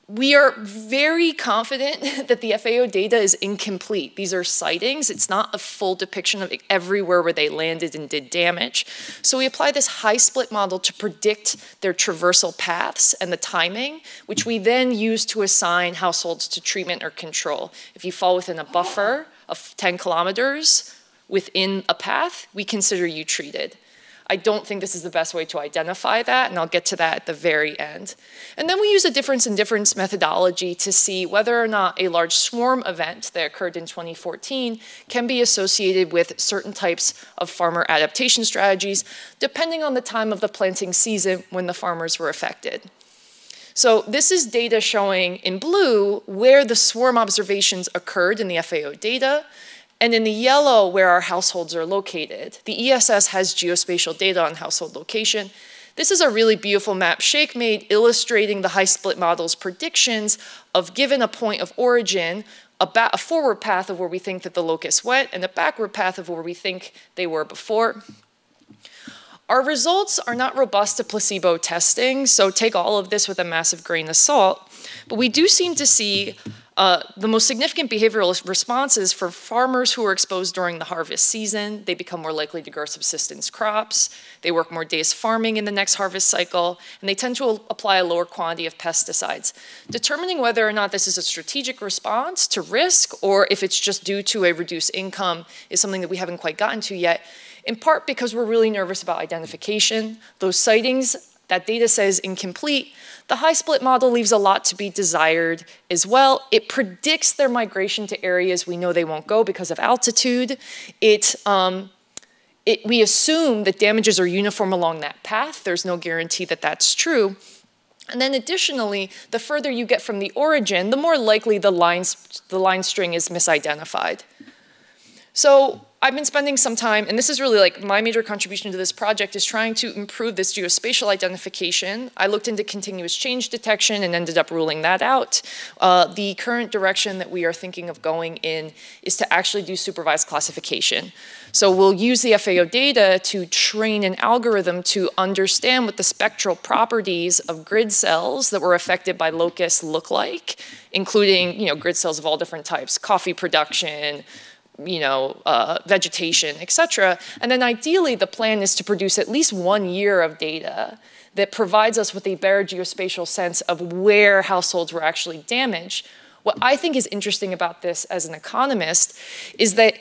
We are very confident that the FAO data is incomplete. These are sightings. It's not a full depiction of everywhere where they landed and did damage. So we apply this high split model to predict their traversal paths and the timing, which we then use to assign households to treatment or control. If you fall within a buffer of 10 kilometers, within a path, we consider you treated. I don't think this is the best way to identify that, and I'll get to that at the very end. And then we use a difference in difference methodology to see whether or not a large swarm event that occurred in 2014 can be associated with certain types of farmer adaptation strategies, depending on the time of the planting season when the farmers were affected. So this is data showing in blue where the swarm observations occurred in the FAO data, and in the yellow, where our households are located. The ESS has geospatial data on household location. This is a really beautiful map Shake made illustrating the high split model's predictions of, given a point of origin, a forward path of where we think that the locusts went and a backward path of where we think they were before. Our results are not robust to placebo testing, so take all of this with a massive grain of salt, but we do seem to see the most significant behavioral responses for farmers who are exposed during the harvest season. They become more likely to grow subsistence crops, they work more days farming in the next harvest cycle, and they tend to apply a lower quantity of pesticides. Determining whether or not this is a strategic response to risk or if it's just due to a reduced income is something that we haven't quite gotten to yet, in part because we're really nervous about identification. Those sightings, that data says incomplete. The high split model leaves a lot to be desired as well. It predicts their migration to areas we know they won't go because of altitude. We assume that damages are uniform along that path. There's no guarantee that that's true. And then additionally, the further you get from the origin, the more likely the line string is misidentified. So I've been spending some time, and this is really like my major contribution to this project, is trying to improve this geospatial identification. I looked into continuous change detection and ended up ruling that out. The current direction that we are thinking of going in is to actually do supervised classification. So we'll use the FAO data to train an algorithm to understand what the spectral properties of grid cells that were affected by locusts look like, including grid cells of all different types, coffee production, vegetation, et cetera. And then ideally, the plan is to produce at least 1 year of data that provides us with a better geospatial sense of where households were actually damaged. What I think is interesting about this as an economist is that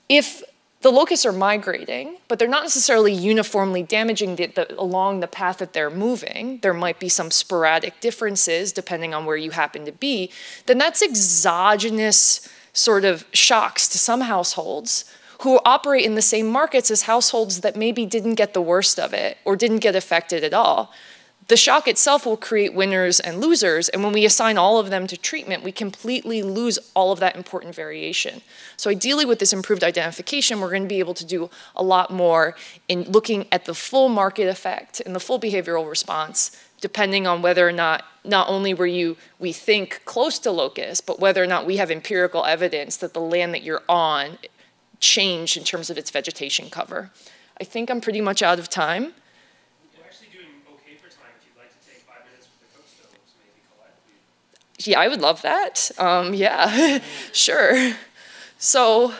if the locusts are migrating, but they're not necessarily uniformly damaging along the path that they're moving, there might be some sporadic differences depending on where you happen to be, then that's exogenous sort of shocks to some households who operate in the same markets as households that maybe didn't get the worst of it or didn't get affected at all. The shock itself will create winners and losers, and when we assign all of them to treatment, we completely lose all of that important variation. So ideally with this improved identification, we're going to be able to do a lot more in looking at the full market effect and the full behavioral response, depending on whether or not only we think close to locus, but whether or not we have empirical evidence that the land that you're on changed in terms of its vegetation cover. I think I'm pretty much out of time. We're actually doing okay for time if you'd like to take 5 minutes for the cook stoves, maybe collect. Yeah, I would love that. Yeah, sure. So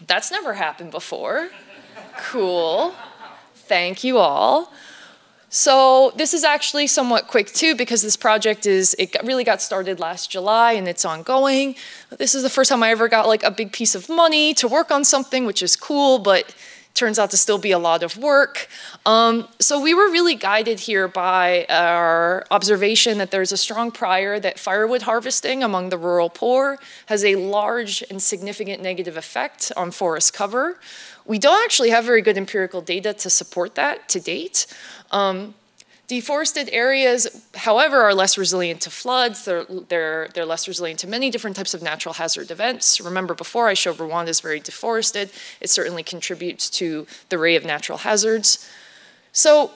that's never happened before. Cool. Thank you all. So this is actually somewhat quick too, because this project really got started last July and it's ongoing. This is the first time I ever got like a big piece of money to work on something, which is cool, but turns out to still be a lot of work. So we were really guided here by our observation that there's a strong prior that firewood harvesting among the rural poor has a large and significant negative effect on forest cover. We don't actually have very good empirical data to support that to date. Deforested areas, however, are less resilient to floods. They're less resilient to many different types of natural hazard events. Remember before I showed Rwanda is very deforested. It certainly contributes to the array of natural hazards. So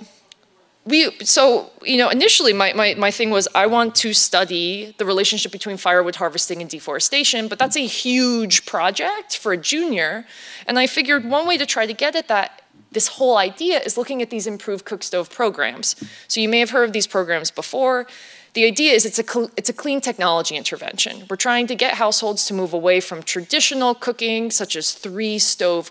initially my thing was I want to study the relationship between firewood harvesting and deforestation, but that's a huge project for a junior. And I figured one way to try to get at that, this whole idea, is looking at these improved cook stove programs. So you may have heard of these programs before. The idea is it's a clean technology intervention. We're trying to get households to move away from traditional cooking, such as three-stone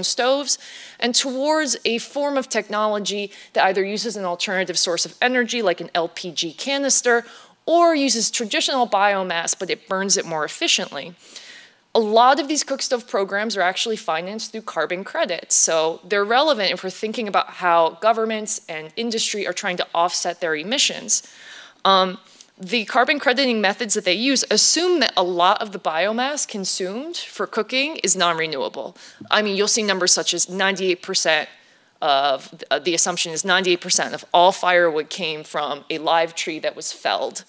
stoves, and towards a form of technology that either uses an alternative source of energy, like an LPG canister, or uses traditional biomass, but it burns it more efficiently. A lot of these cook stove programs are actually financed through carbon credits. So they're relevant if we're thinking about how governments and industry are trying to offset their emissions. The carbon crediting methods that they use assume that a lot of the biomass consumed for cooking is non-renewable. I mean, you'll see numbers such as 98% of, the assumption is 98% of all firewood came from a live tree that was felled.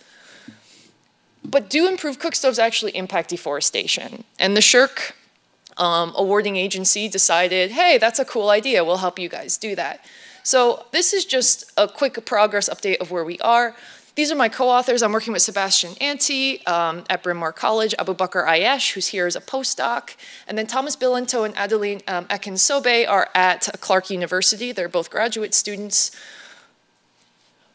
But do improved cook stoves actually impact deforestation? And the SSHRC awarding agency decided, hey, that's a cool idea, we'll help you guys do that. So this is just a quick progress update of where we are. These are my co-authors. I'm working with Sebastian Anti at Bryn Mawr College, Abubakar Ayesh, who's here as a postdoc, and then Thomas Bilinto and Adeline Akinsobe are at Clark University. They're both graduate students.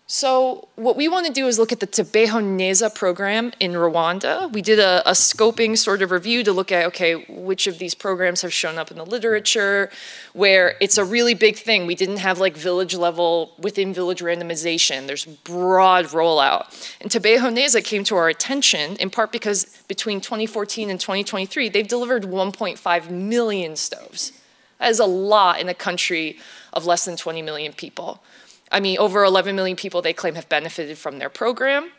So what we want to do is look at the Tebeho Neza program in Rwanda. We did a scoping sort of review to look at, okay, which of these programs have shown up in the literature, where it's a really big thing. We didn't have like village level, within village randomization. There's broad rollout. And Tebeho Neza came to our attention in part because between 2014 and 2023, they've delivered 1.5 million stoves. That is a lot in a country of less than 20 million people. I mean, over 11 million people they claim have benefited from their program.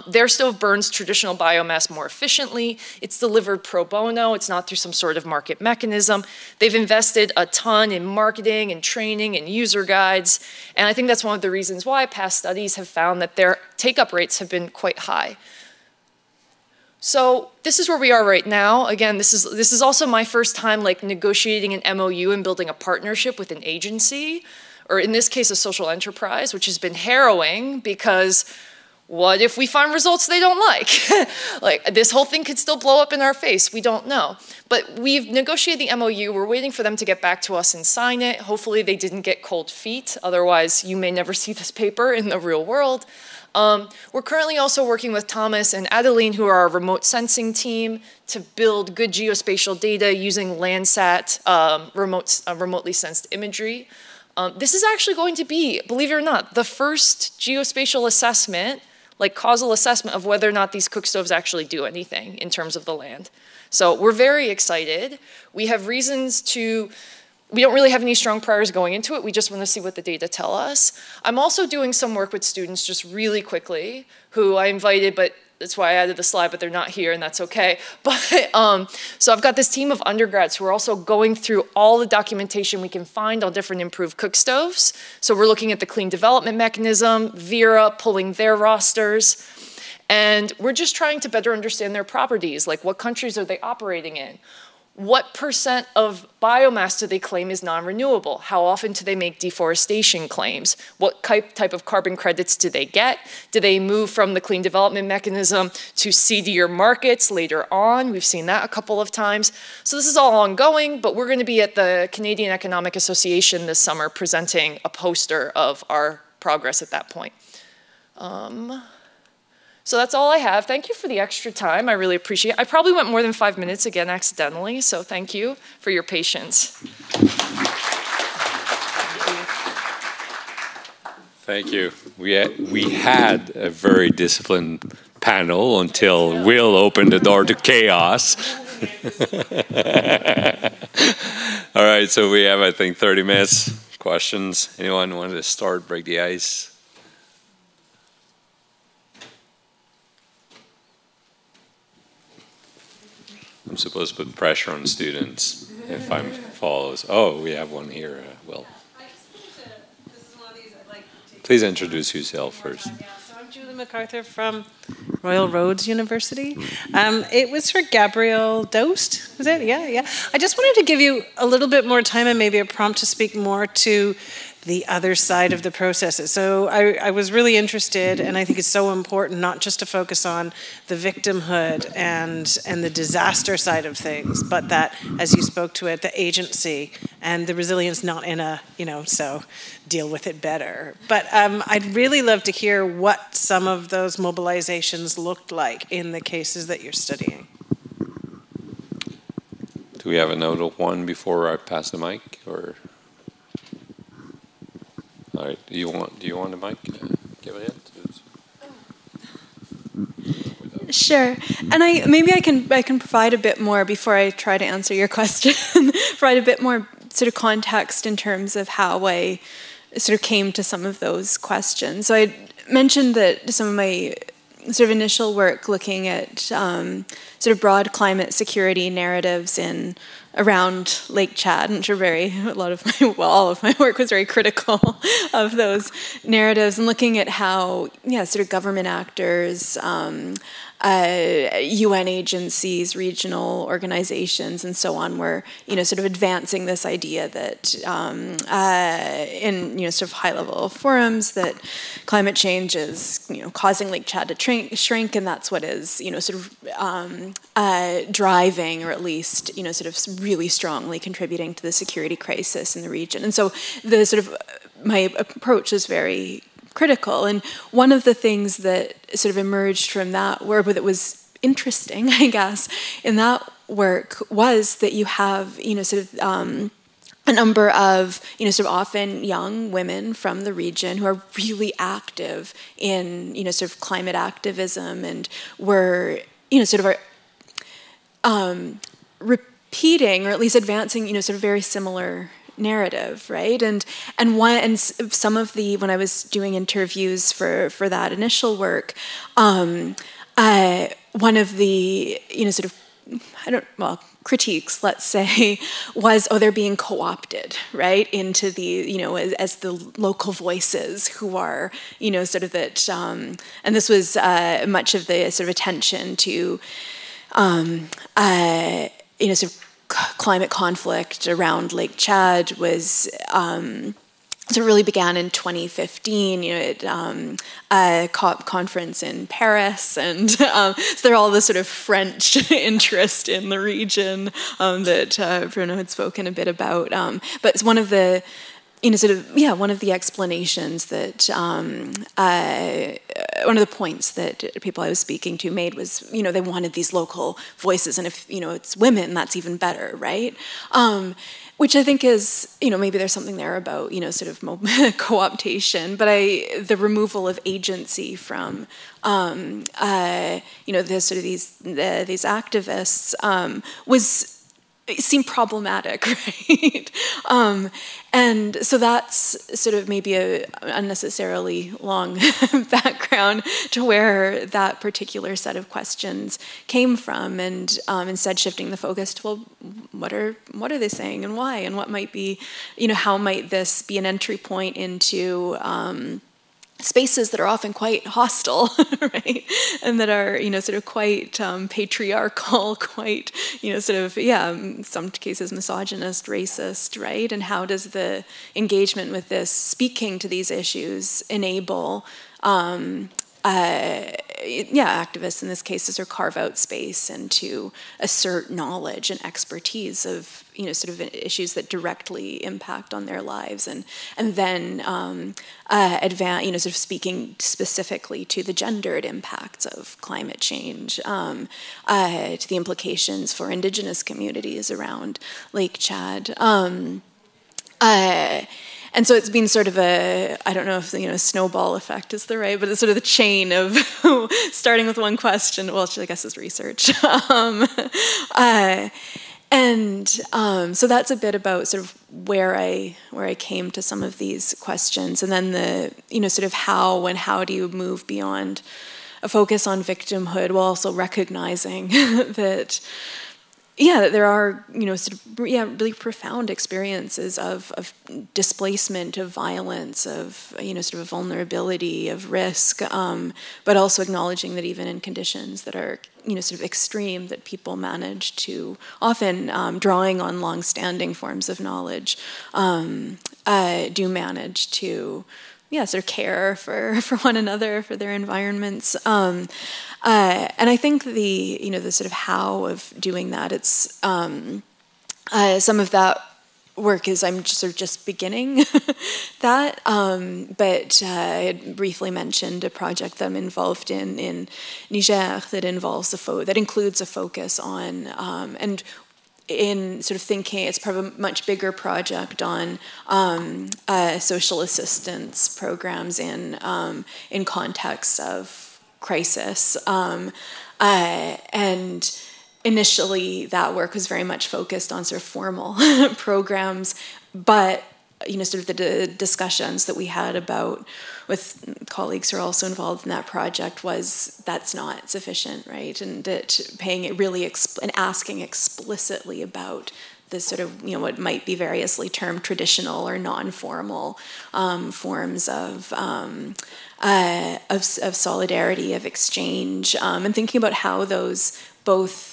Their stove burns traditional biomass more efficiently. It's delivered pro bono. It's not through some sort of market mechanism. They've invested a ton in marketing and training and user guides. And I think that's one of the reasons why past studies have found that their take-up rates have been quite high. So this is where we are right now. Again, this is also my first time like negotiating an MOU and building a partnership with an agency, or in this case, a social enterprise, which has been harrowing because what if we find results they don't like? Like, this whole thing could still blow up in our face. We don't know. But we've negotiated the MOU. We're waiting for them to get back to us and sign it. Hopefully they didn't get cold feet. Otherwise, you may never see this paper in the real world. We're currently also working with Thomas and Adeline, who are our remote sensing team, to build good geospatial data using Landsat remotely sensed imagery. This is actually going to be, believe it or not, the first geospatial assessment, like causal assessment of whether or not these cook stoves actually do anything in terms of the land. So we're very excited. We have reasons to, we don't really have any strong priors going into it. We just want to see what the data tell us. I'm also doing some work with students just really quickly who I invited, but that's why I added the slide, but they're not here, and that's okay. But so I've got this team of undergrads who are also going through all the documentation we can find on different improved cook stoves. So we're looking at the Clean Development Mechanism, Vera, pulling their rosters. And we're just trying to better understand their properties, like what countries are they operating in? What % of biomass do they claim is non-renewable? How often do they make deforestation claims? What type of carbon credits do they get? Do they move from the Clean Development Mechanism to seedier markets later on? We've seen that a couple of times. So this is all ongoing, but we're going to be at the Canadian Economic Association this summer presenting a poster of our progress at that point. So that's all I have. Thank you for the extra time. I really appreciate it. I probably went more than 5 minutes again accidentally, so thank you for your patience. Thank you. We had a very disciplined panel until Will opened the door to chaos. All right, so we have, I think, 30 minutes. Questions? Anyone want to start, break the ice? I'm supposed to put pressure on students if I'm follows. Oh, we have one here, Will. Please introduce yourself first. Yeah, so I'm Julie MacArthur from Royal Roads University. It was for Gabrielle Dost, was it? Yeah. I just wanted to give you a little bit more time and maybe a prompt to speak more to the other side of the processes. So I was really interested, and I think it's so important not just to focus on the victimhood and the disaster side of things, but that, as you spoke to it, the agency and the resilience not in a, so deal with it better. But I'd really love to hear what some of those mobilizations looked like in the cases that you're studying. Do we have another one before I pass the mic, or? All right. Do you want the mic? Give it. Sure. And maybe I can provide a bit more before I try to answer your question. Provide a bit more sort of context in terms of how I sort of came to some of those questions. So I mentioned that some of my sort of initial work looking at sort of broad climate security narratives around Lake Chad, which are all of my work was very critical of those narratives, and looking at how, sort of government actors, UN agencies, regional organizations, and so on were, sort of advancing this idea that in, sort of high-level forums that climate change is, causing Lake Chad to shrink, and that's what is, sort of driving, or at least, sort of really strongly contributing to the security crisis in the region. And so the sort of, my approach was very critical. And one of the things that sort of emerged from that work that was interesting, I guess, in that work was that you have, sort of a number of, sort of often young women from the region who are really active in, sort of climate activism, and were, sort of repeating, or at least advancing, sort of very similar narrative, right? And some of the, when I was doing interviews for that initial work, one of the, sort of, critiques, let's say, was, they're being co-opted, right, into the, as the local voices who are, sort of that, and this was much of the sort of attention to, sort of climate conflict around Lake Chad was so it really began in 2015, at a COP conference in Paris, and so there are all the sort of French interest in the region that Bruno had spoken a bit about. But it's one of the sort of, one of the explanations that, one of the points that people I was speaking to made was, they wanted these local voices, and if, it's women, that's even better, right? Which I think is, maybe there's something there about, sort of co-optation, but the removal of agency from, this sort of these activists it seemed problematic, right? And so that's sort of maybe a unnecessarily long background to where that particular set of questions came from, and instead shifting the focus to, well, what are they saying and why, and what might be, how might this be an entry point into spaces that are often quite hostile, right? And that are, sort of quite patriarchal, quite, sort of, in some cases misogynist, racist, right? And how does the engagement with this, speaking to these issues, enable activists in this case to carve out space and to assert knowledge and expertise of sort of issues that directly impact on their lives, and then advance, sort of speaking specifically to the gendered impacts of climate change, to the implications for Indigenous communities around Lake Chad. And so it's been sort of I don't know if snowball effect is the right, but it's sort of the chain of starting with one question, well, I guess is research. So that's a bit about sort of where I came to some of these questions, and then the sort of how do you move beyond a focus on victimhood while also recognizing that that there are sort of really profound experiences of displacement, of violence, of sort of vulnerability, of risk, but also acknowledging that even in conditions that are sort of extreme, that people manage to, often drawing on long-standing forms of knowledge, do manage to sort of care for one another, for their environments. And I think the sort of how of doing that, it's some of that work is I'm just beginning that, but I had briefly mentioned a project that I'm involved in Niger that involves that includes a focus on and in sort of thinking, it's part of a much bigger project on social assistance programs in contexts of crisis, and initially that work was very much focused on sort of formal programs, but sort of the discussions that we had with colleagues who are also involved in that project was that's not sufficient, right? And that paying it really and asking explicitly about this sort of what might be variously termed traditional or non-formal forms of solidarity, of exchange, and thinking about how those both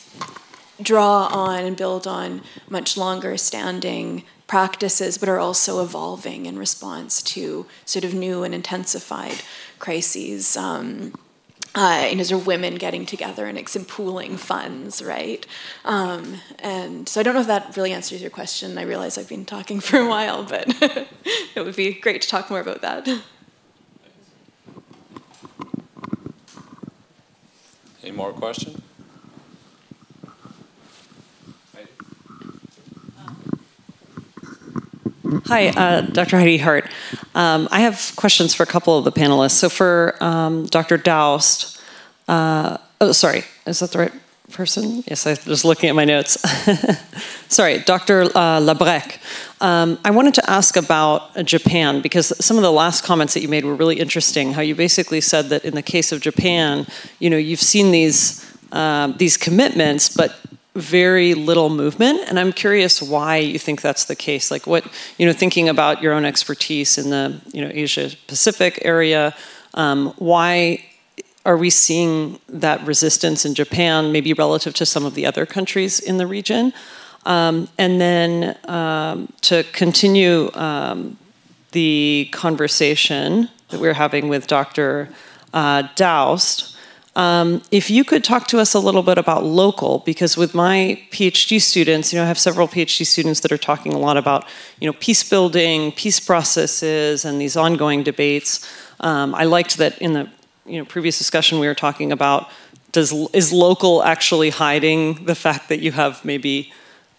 draw on and build on much longer standing practices, but are also evolving in response to sort of new and intensified crises. Sort of women getting together and pooling funds, right? And so I don't know if that really answers your question. I realize I've been talking for a while, but it would be great to talk more about that. Any more questions? Hi, Dr. Heidi Hart. I have questions for a couple of the panelists. So for Dr. Daoust, sorry, is that the right person? Yes, I'm just looking at my notes. Sorry, Dr. Labrec. I wanted to ask about Japan, because some of the last comments that you made were really interesting, how you basically said that in the case of Japan, you've seen these commitments, but very little movement, and I'm curious why you think that's the case. Like what, thinking about your own expertise in the, Asia Pacific area, why are we seeing that resistance in Japan, maybe relative to some of the other countries in the region? And then to continue the conversation that we're having with Dr. Daoust, If you could talk to us a little bit about local, because with my PhD students, I have several PhD students that are talking a lot about, peace building, peace processes, and these ongoing debates. I liked that in the previous discussion we were talking about, is local actually hiding the fact that you have maybe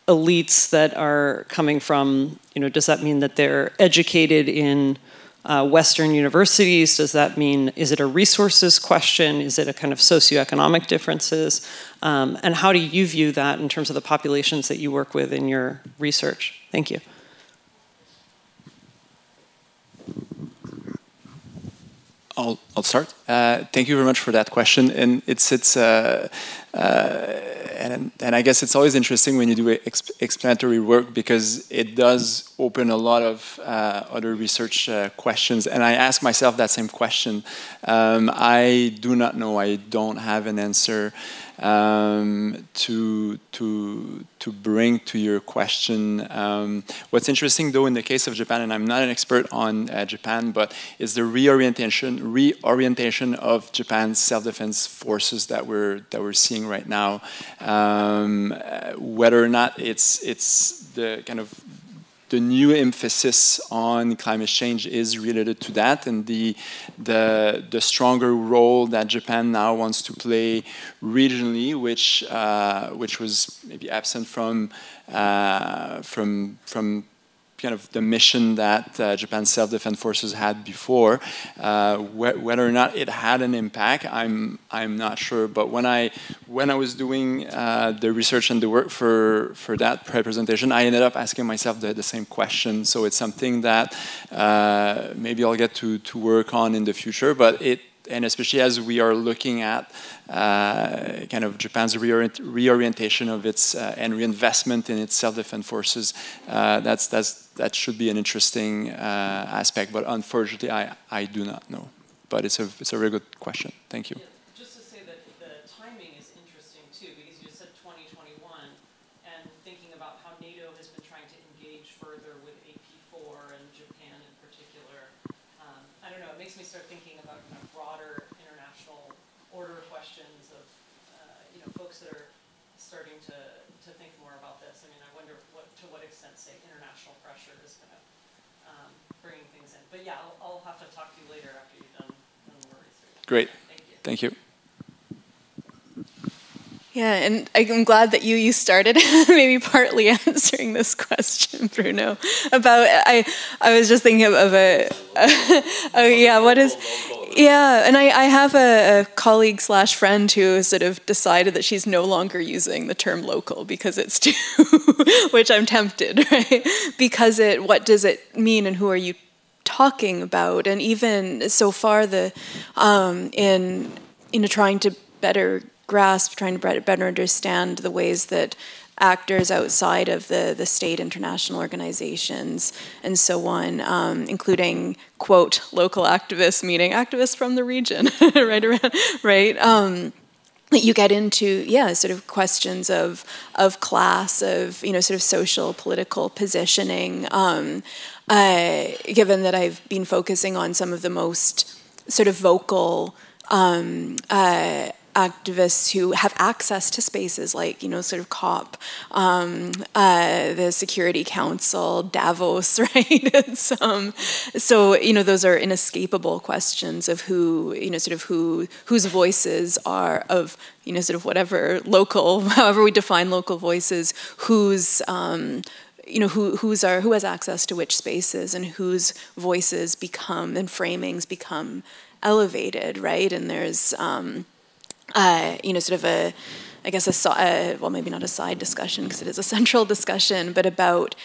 elites that are coming from, does that mean that they're educated in Western universities? Does that mean, is it a resources question? Is it a kind of socioeconomic differences? And how do you view that in terms of the populations that you work with in your research? Thank you. I'll start. Thank you very much for that question, and and I guess it's always interesting when you do explanatory work because it does open a lot of other research questions, and I ask myself that same question. I do not know. I don't have an answer to bring to your question. What's interesting, though, in the case of Japan, and I'm not an expert on Japan, but is the reorientation of Japan's self-defense forces that we're seeing right now. Whether or not it's the kind of the new emphasis on climate change is related to that, and the stronger role that Japan now wants to play regionally, which was maybe absent from kind of the mission that Japan's self-defense forces had before. Whether or not it had an impact, I'm not sure. But when I was doing the research and the work for that presentation, I ended up asking myself the same question. So it's something that maybe I'll get to work on in the future. But and especially as we are looking at kind of Japan's reorientation of its and reinvestment in its self-defense forces, that should be an interesting aspect. But unfortunately, I do not know. But it's a very good question. Thank you. Yeah, just to say that the timing is interesting too, because you said 2021, and thinking about how NATO has been trying to engage further with AP4 and Japan in particular. I don't know. It makes me start thinking about kind of broader international order questions of folks that are starting to think more about this. I mean, I wonder to what extent, say, international pressure is kind of bringing things in. But yeah, I'll have to talk to you later after you've done more research. Great. Thank you. Thank you. Yeah, and I'm glad that you started maybe partly answering this question, Bruno. About I was just thinking of a and I have a colleague / friend who sort of decided that she's no longer using the term local because it's too, which I'm tempted, right? Because what does it mean and who are you talking about? And even so far, in trying to better grasp, trying to better understand the ways that actors outside of the state, international organizations, and so on, including, quote, local activists, meaning activists from the region, right? You get into, sort of questions of class, of, sort of social, political positioning, given that I've been focusing on some of the most sort of vocal activists who have access to spaces like, sort of COP, the Security Council, Davos, right? So, those are inescapable questions of who, sort of whose voices are of, sort of whatever local, however we define local voices, who has access to which spaces and whose voices become and framings become elevated, right? And there's sort of well, maybe not a side discussion because it is a central discussion, but about,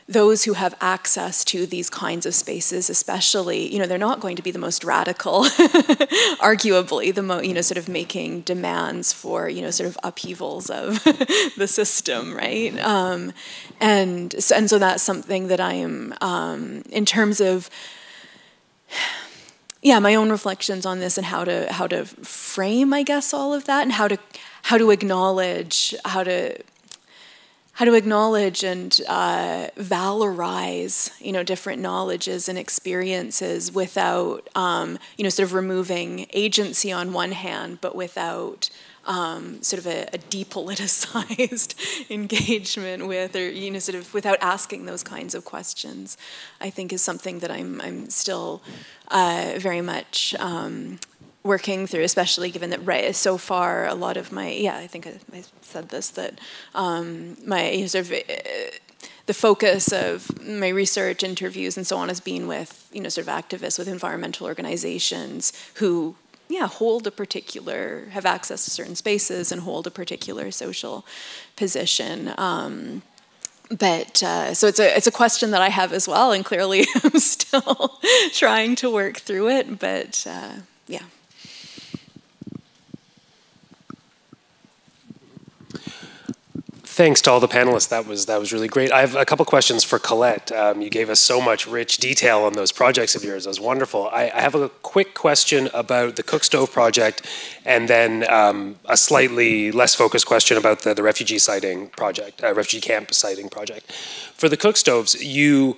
those who have access to these kinds of spaces, especially, they're not going to be the most radical, arguably, sort of making demands for, sort of upheavals of the system, right? And so that's something that I am, in terms of, my own reflections on this and how to frame, I guess, all of that, and how to acknowledge, how to acknowledge and valorize, different knowledges and experiences without, sort of removing agency on one hand, but without sort of a depoliticized engagement with, or sort of without asking those kinds of questions, I think is something that I'm still very much working through, especially given that so far a lot of my, I think I said this, that my sort of the focus of my research, interviews, and so on has been with, sort of activists with environmental organizations who, hold a particular, have access to certain spaces and hold a particular social position. But so it's a question that I have as well, and clearly I'm still trying to work through it, but yeah. Thanks to all the panelists. That was really great. I have a couple questions for Colette. You gave us so much rich detail on those projects of yours. That was wonderful. I have a quick question about the Cook Stove project, and then a slightly less focused question about the refugee siting project, refugee camp siting project. For the Cook Stoves, you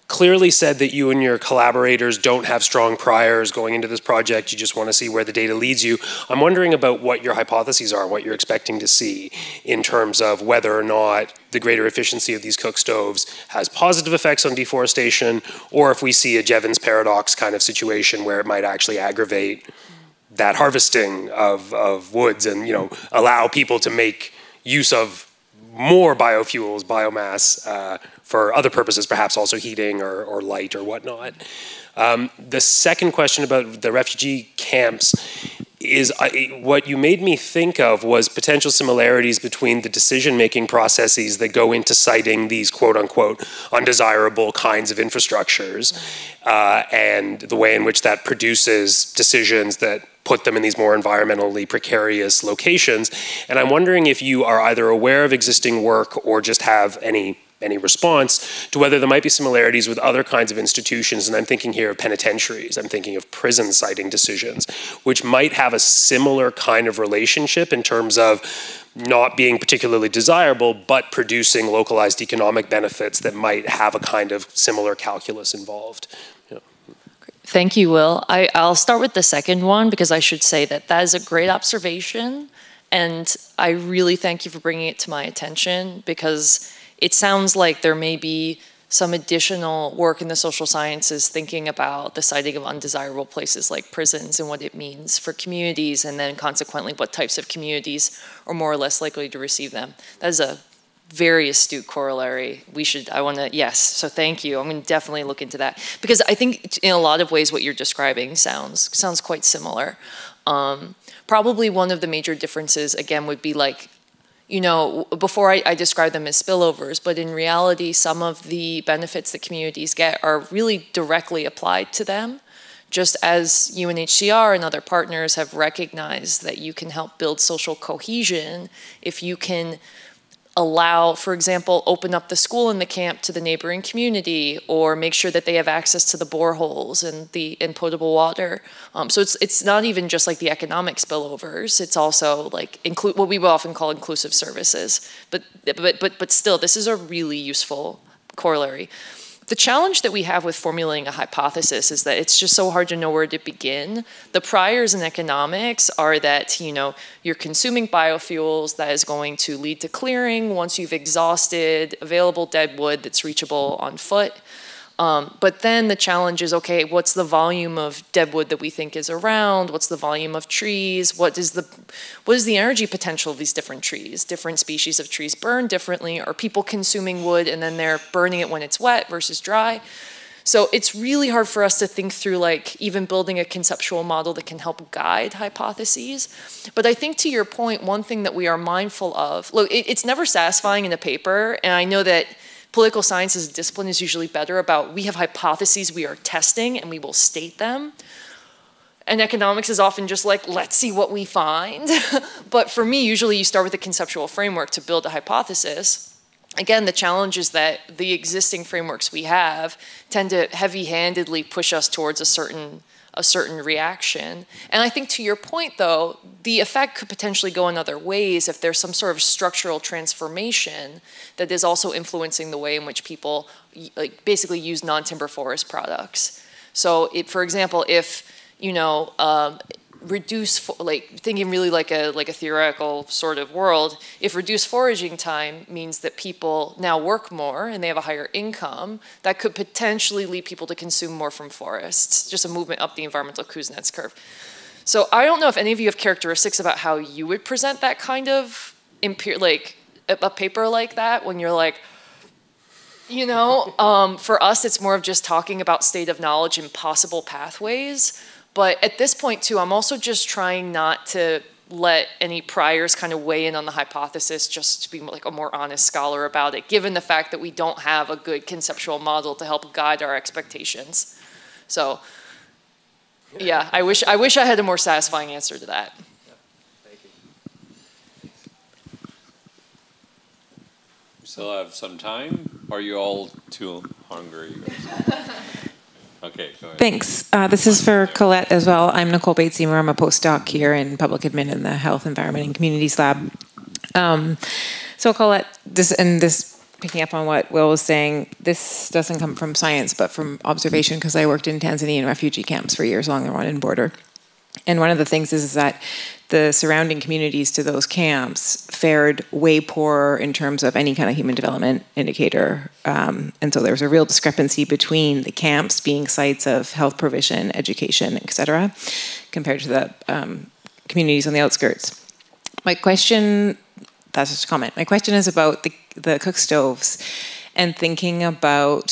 clearly said that you and your collaborators don't have strong priors going into this project. You just want to see where the data leads you. I'm wondering about what your hypotheses are, what you're expecting to see in terms of whether or not the greater efficiency of these cook stoves has positive effects on deforestation, or if we see a Jevons paradox kind of situation where it might actually aggravate that harvesting of woods and, allow people to make use of more biofuels, biomass, for other purposes, perhaps also heating or light or whatnot. The second question about the refugee camps is what you made me think of was potential similarities between the decision-making processes that go into citing these quote-unquote undesirable kinds of infrastructures and the way in which that produces decisions that put them in these more environmentally precarious locations. And I'm wondering if you are either aware of existing work or just have any response to whether there might be similarities with other kinds of institutions, and I'm thinking here of penitentiaries, I'm thinking of prison siting decisions, which might have a similar kind of relationship in terms of not being particularly desirable, but producing localized economic benefits that might have a kind of similar calculus involved. Thank you, Will. I'll start with the second one, because I should say that is a great observation, and I really thank you for bringing it to my attention, because it sounds like there may be some additional work in the social sciences thinking about the siting of undesirable places like prisons and what it means for communities, and then consequently what types of communities are more or less likely to receive them. That is a very astute corollary. Yes, so thank you. I'm going to definitely look into that, because I think in a lot of ways what you're describing sounds quite similar. Probably one of the major differences, again, would be like, before I describe them as spillovers, but in reality, some of the benefits that communities get are really directly applied to them, just as UNHCR and other partners have recognized that you can help build social cohesion if you can allow, for example, open up the school in the camp to the neighboring community, or make sure that they have access to the boreholes and potable water. So it's not even just like the economic spillovers. It's also like what we would often call inclusive services. But still, this is a really useful corollary. The challenge that we have with formulating a hypothesis is that it's just so hard to know where to begin. The priors in economics are that, you're consuming biofuels, that is going to lead to clearing once you've exhausted available dead wood that's reachable on foot. But then the challenge is, okay, what's the volume of dead wood that we think is around? What's the volume of trees? What is the energy potential of these different trees? Different species of trees burn differently. Are people consuming wood and then they're burning it when it's wet versus dry? So it's really hard for us to think through, like, even building a conceptual model that can help guide hypotheses. But I think, to your point, one thing that we are mindful of, look, it's never satisfying in a paper, and I know that political science as a discipline is usually better about, we have hypotheses we are testing and we will state them. And economics is often just like, let's see what we find. But for me, usually you start with a conceptual framework to build a hypothesis. Again, the challenge is that the existing frameworks we have tend to heavy-handedly push us towards a certain a certain reaction. And I think to your point, though, the effect could potentially go in other ways if there's some sort of structural transformation that is also influencing the way in which people like basically use non-timber forest products. So, for example, if thinking really like a theoretical sort of world, if reduced foraging time means that people now work more and they have a higher income, that could potentially lead people to consume more from forests, just a movement up the environmental Kuznets curve. So I don't know if any of you have characteristics about how you would present that kind of, a paper like that when you're like, for us, it's more of just talking about state of knowledge and possible pathways. But at this point, too, I'm also just trying not to let any priors kind of weigh in on the hypothesis, just to be like a more honest scholar about it, given the fact that we don't have a good conceptual model to help guide our expectations. So, yeah, I wish I had a more satisfying answer to that. Thank you. We still have some time. Are you all too hungry? Okay, go ahead. Thanks. This is for Colette as well. I'm Nicole Bates-Seymour. I'm a postdoc here in public admin in the Health, Environment, and Communities Lab. So Colette, picking up on what Will was saying, this doesn't come from science, but from observation, because I worked in Tanzanian refugee camps for years along the Rwandan border. And one of the things is that the surrounding communities to those camps fared way poorer in terms of any kind of human development indicator. And so there was a real discrepancy between the camps being sites of health provision, education, et cetera, compared to the communities on the outskirts. My question, that's just a comment. My question is about the cook stoves and thinking about,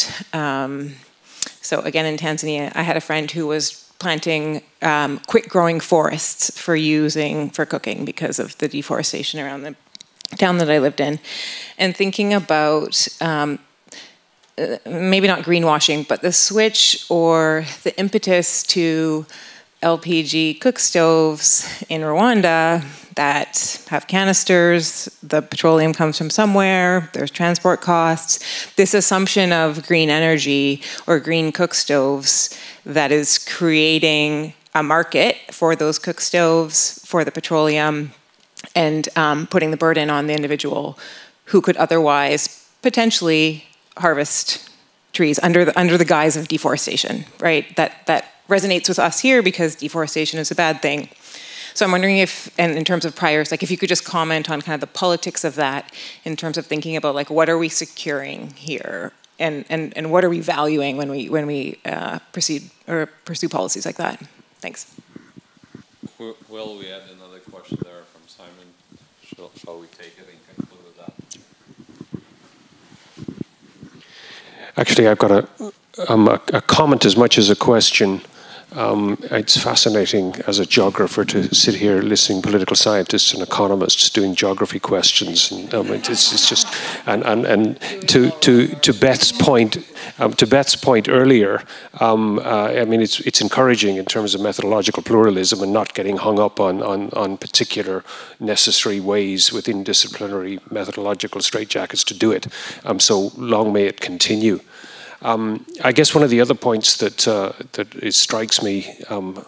so again in Tanzania, I had a friend who was planting quick-growing forests for cooking because of the deforestation around the town that I lived in, and thinking about maybe not greenwashing, but the switch or the impetus to LPG cook stoves in Rwanda that have canisters, the petroleum comes from somewhere, there's transport costs, this assumption of green energy or green cook stoves that is creating a market for those cook stoves, for the petroleum, and putting the burden on the individual who could otherwise potentially harvest trees under the guise of deforestation, right? That resonates with us here because deforestation is a bad thing. So I'm wondering if, and in terms of priors, like if you could just comment on kind of the politics of that in terms of thinking about like what are we securing here, and what are we valuing when we proceed or pursue policies like that? Thanks. Will, we had another question there from Simon. Shall we take it and conclude with that? Actually, I've got a comment as much as a question. It's fascinating as a geographer to sit here listening to political scientists and economists doing geography questions. And, it's just and to Beth's point earlier. I mean, it's encouraging in terms of methodological pluralism and not getting hung up on particular necessary ways within disciplinary methodological straitjackets to do it. So long may it continue. I guess one of the other points that it strikes me,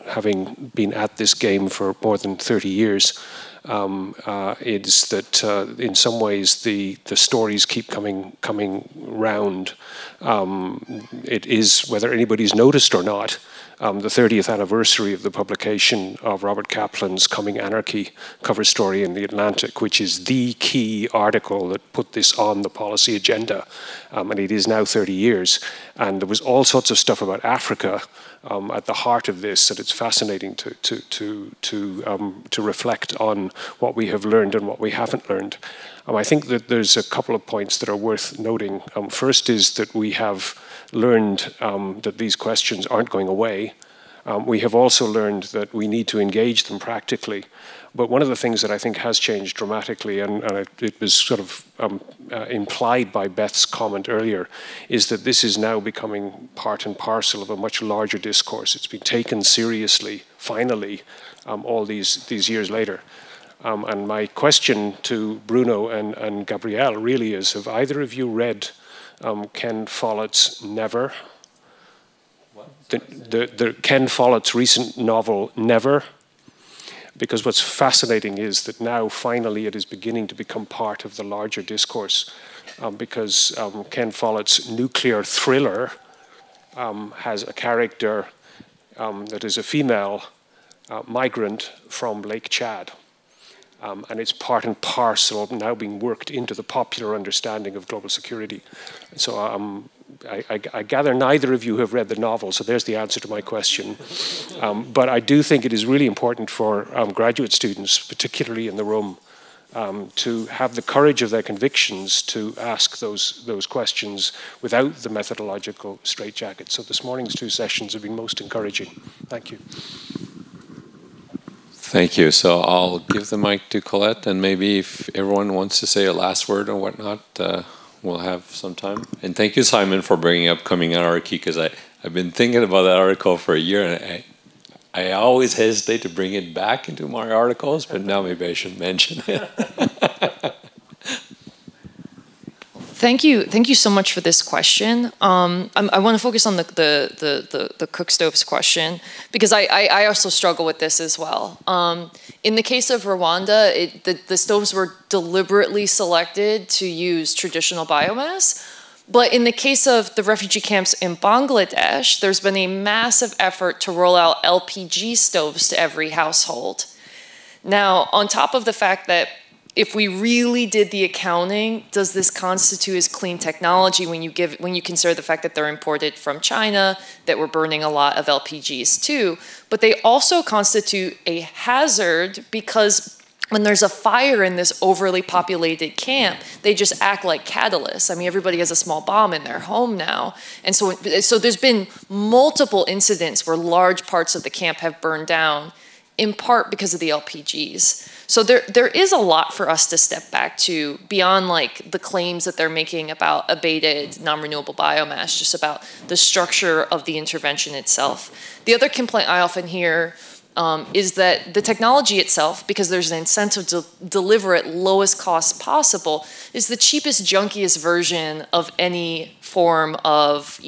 having been at this game for more than 30 years, is that in some ways the stories keep coming round. It is, whether anybody's noticed or not, the 30th anniversary of the publication of Robert Kaplan's Coming Anarchy cover story in The Atlantic, which is the key article that put this on the policy agenda. And it is now 30 years. And there was all sorts of stuff about Africa at the heart of this, that it's fascinating to reflect on what we have learned and what we haven't learned. I think that there's a couple of points that are worth noting. First is that we have learned that these questions aren't going away. We have also learned that we need to engage them practically. But one of the things that I think has changed dramatically, and it was sort of implied by Beth's comment earlier, is that this is now becoming part and parcel of a much larger discourse. It's been taken seriously, finally, all these years later. And my question to Bruno and Gabrielle really is, have either of you read Ken Follett's Never? What? the Ken Follett's recent novel, Never, because what's fascinating is that now finally it is beginning to become part of the larger discourse, because Ken Follett's nuclear thriller has a character that is a female migrant from Lake Chad. And it's part and parcel now being worked into the popular understanding of global security. So I gather neither of you have read the novel, so there's the answer to my question. But I do think it is really important for graduate students, particularly in the room, to have the courage of their convictions to ask those questions without the methodological straitjacket. So this morning's 2 sessions have been most encouraging. Thank you. Thank you. So I'll give the mic to Colette, and maybe if everyone wants to say a last word or whatnot, we'll have some time. And thank you, Simon, for bringing up coming anarchy, because I've been thinking about that article for a year, and I always hesitate to bring it back into my articles, but now maybe I should mention it. Thank you so much for this question. I want to focus on the cook stoves question, because I also struggle with this as well. In the case of Rwanda, the stoves were deliberately selected to use traditional biomass. But in the case of the refugee camps in Bangladesh, there's been a massive effort to roll out LPG stoves to every household. Now, on top of the fact that if we really did the accounting, does this constitute as clean technology when you consider the fact that they're imported from China, that we're burning a lot of LPGs too? But they also constitute a hazard because when there's a fire in this overly populated camp, they just act like catalysts. I mean, everybody has a small bomb in their home now. And so there's been multiple incidents where large parts of the camp have burned down, in part because of the LPGs. So there is a lot for us to step back to beyond like the claims that they're making about abated non-renewable biomass, just about the structure of the intervention itself. The other complaint I often hear is that the technology itself, because there's an incentive to deliver at lowest cost possible, is the cheapest, junkiest version of any form of,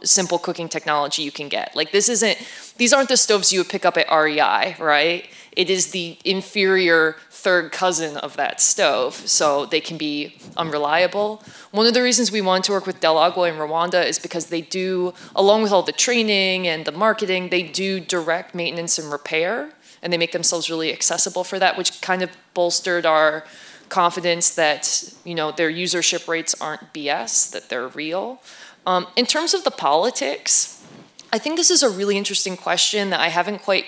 simple cooking technology you can get. Like these aren't the stoves you would pick up at REI, right? It is the inferior third cousin of that stove, so they can be unreliable. One of the reasons we wanted to work with Del Agua in Rwanda is because they do, along with all the training and the marketing, they do direct maintenance and repair, and they make themselves really accessible for that, which kind of bolstered our confidence that their usership rates aren't BS, that they're real. In terms of the politics, I think this is a really interesting question that I haven't quite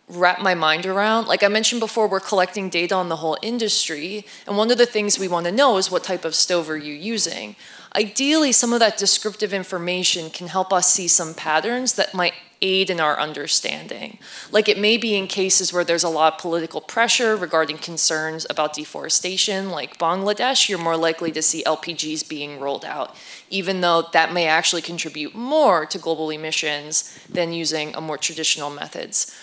wrap my mind around. Like I mentioned before, we're collecting data on the whole industry, and one of the things we want to know is what type of stove are you using. Ideally, some of that descriptive information can help us see some patterns that might aid in our understanding. Like it may be in cases where there's a lot of political pressure regarding concerns about deforestation, like Bangladesh, you're more likely to see LPGs being rolled out, even though that may actually contribute more to global emissions than using a more traditional methods.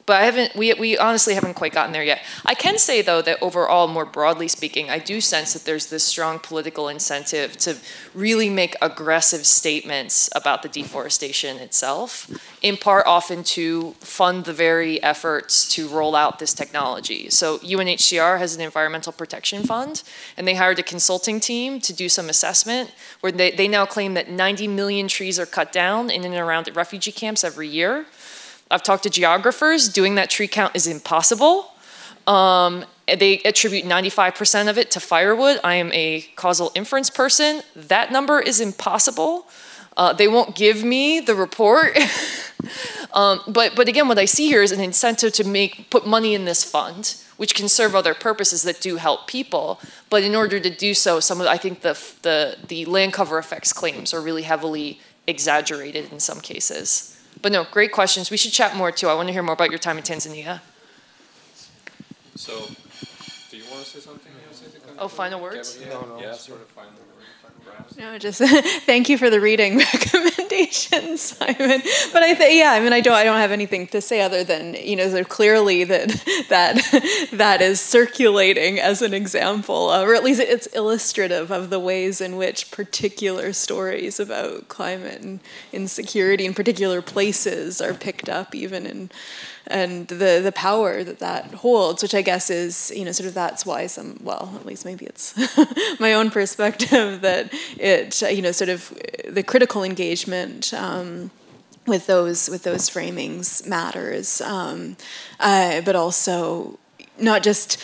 But we honestly haven't quite gotten there yet. I can say, though, that overall, more broadly speaking, I do sense that there's this strong political incentive to really make aggressive statements about the deforestation itself, in part often to fund the very efforts to roll out this technology. So UNHCR has an environmental protection fund, and they hired a consulting team to do some assessment, where they now claim that 90 million trees are cut down in and around refugee camps every year. I've talked to geographers. Doing that tree count is impossible. They attribute 95% of it to firewood. I am a causal inference person. That number is impossible. They won't give me the report. But again, what I see here is an incentive to put money in this fund, which can serve other purposes that do help people. But in order to do so, I think the land cover effects claims are really heavily exaggerated in some cases. But no, great questions. We should chat more too. I want to hear more about your time in Tanzania. So Do you want to say something? Oh, final words? No. Yeah, sort of final words. No, just thank you for the reading recommendations, Simon. But I think, yeah, I mean, I don't have anything to say other than, you know, they're clearly that is circulating as an example, or at least it's illustrative of the ways in which particular stories about climate and insecurity in particular places are picked up, even in. And the power that holds, which I guess is, you know, sort of that's why at least maybe it's my own perspective, that it, you know, sort of the critical engagement with those framings matters, but also not just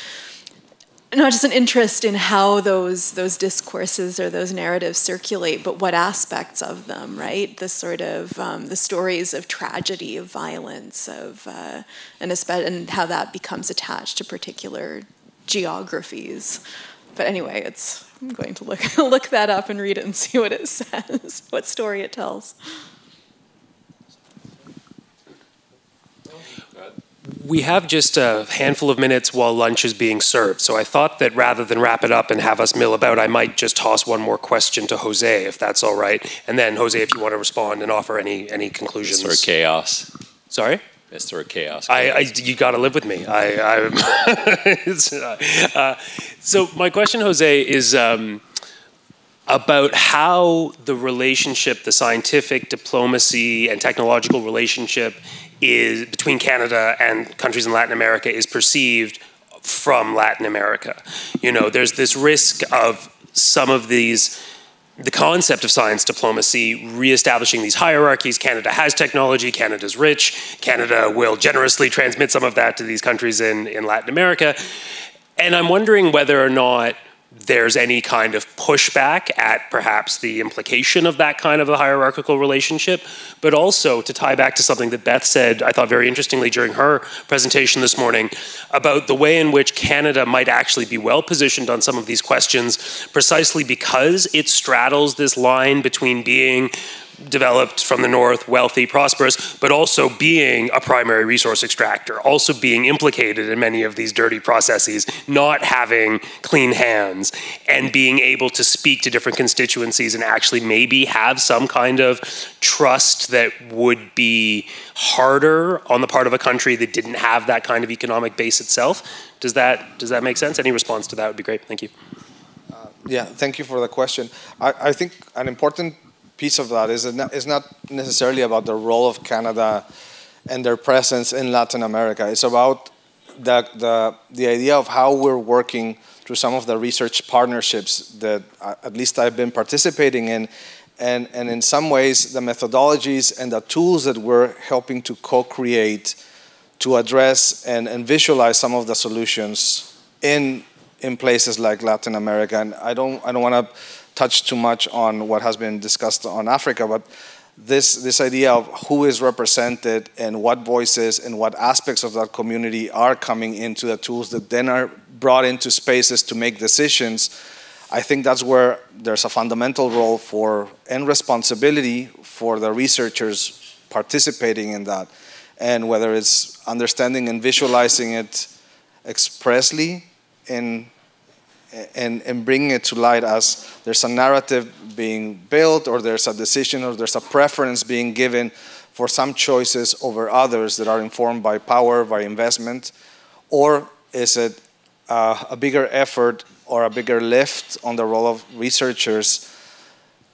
an interest in how those discourses or those narratives circulate, but what aspects of them, right? The sort of the stories of tragedy, of violence, and how that becomes attached to particular geographies. But anyway, I'm going to look that up and read it and see what it says, what story it tells. We have just a handful of minutes while lunch is being served, so I thought that rather than wrap it up and have us mill about, I might just toss one more question to Jose, if that's all right. And then, Jose, if you want to respond and offer any conclusions. Mr. Chaos. Sorry? Mr. Chaos. You got to live with me. So my question, Jose, is about how the relationship, the scientific, diplomacy, and technological relationship is between Canada and countries in Latin America is perceived from Latin America. You know, there's this risk of some of these, the concept of science diplomacy, reestablishing these hierarchies. Canada has technology, Canada's rich, Canada will generously transmit some of that to these countries in Latin America. And I'm wondering whether or not there's any kind of pushback at perhaps the implication of that kind of a hierarchical relationship, but also to tie back to something that Beth said, I thought very interestingly during her presentation this morning, about the way in which Canada might actually be well positioned on some of these questions precisely because it straddles this line between being developed from the north, wealthy, prosperous, but also being a primary resource extractor, also being implicated in many of these dirty processes, not having clean hands, and being able to speak to different constituencies and actually maybe have some kind of trust that would be harder on the part of a country that didn't have that kind of economic base itself. Does that make sense? Any response to that would be great. Thank you. Yeah, thank you for the question. I think an important piece of that is not necessarily about the role of Canada and their presence in Latin America. It's about the idea of how we're working through some of the research partnerships that at least I've been participating in, and in some ways the methodologies and the tools that we're helping to co-create to address and visualize some of the solutions in places like Latin America. And I don't want to touch too much on what has been discussed on Africa, but this idea of who is represented and what voices and what aspects of that community are coming into the tools that then are brought into spaces to make decisions, I think that's where there's a fundamental role for and responsibility for the researchers participating in that. And whether it's understanding and visualizing it expressly and bringing it to light as there's a narrative being built, or there's a decision, or there's a preference being given for some choices over others that are informed by power, by investment, or is it a bigger effort or a bigger lift on the role of researchers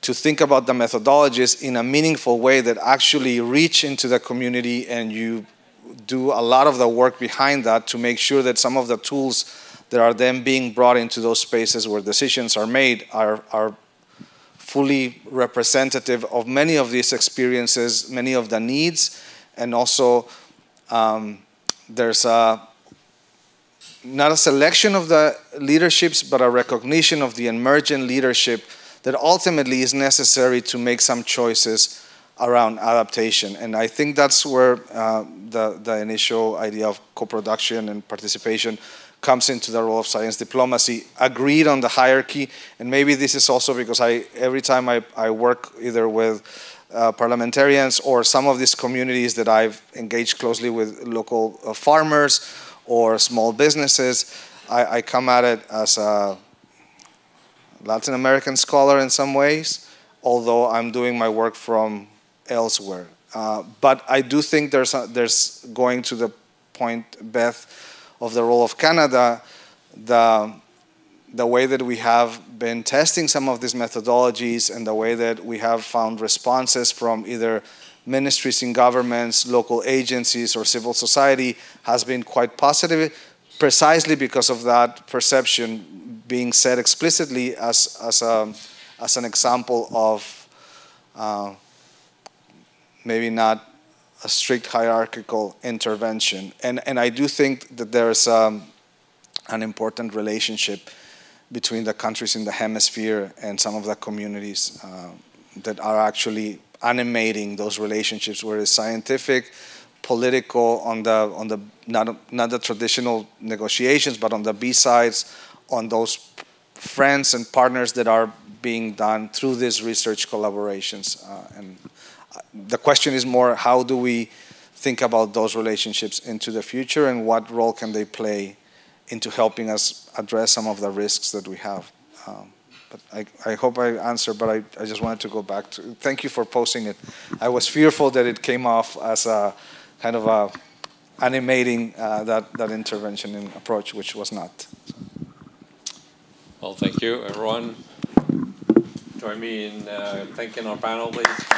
to think about the methodologies in a meaningful way that actually reach into the community, and you do a lot of the work behind that to make sure that some of the tools that are then being brought into those spaces where decisions are made are fully representative of many of these experiences, many of the needs, and also there's not a selection of the leaderships, but a recognition of the emergent leadership that ultimately is necessary to make some choices around adaptation. And I think that's where the initial idea of co-production and participation comes into the role of science diplomacy, agreed on the hierarchy. And maybe this is also because every time I work either with parliamentarians or some of these communities that I've engaged closely with local farmers or small businesses, I come at it as a Latin American scholar in some ways, although I'm doing my work from elsewhere. But I do think there's going to the point, Beth, of the role of Canada, the way that we have been testing some of these methodologies and the way that we have found responses from either ministries in governments, local agencies, or civil society has been quite positive, precisely because of that perception being said explicitly as an example of maybe not a strict hierarchical intervention. And I do think that there's an important relationship between the countries in the hemisphere and some of the communities that are actually animating those relationships, where it's scientific, political, on the not the traditional negotiations, but on the B sides, on those friends and partners that are being done through these research collaborations. And the question is more, how do we think about those relationships into the future, and what role can they play into helping us address some of the risks that we have? But I hope I answered, but I just wanted to go back to, thank you for posting it. I was fearful that it came off as a kind of a animating that intervention and approach, which was not. Well, thank you, everyone. Join me in thanking our panel, please.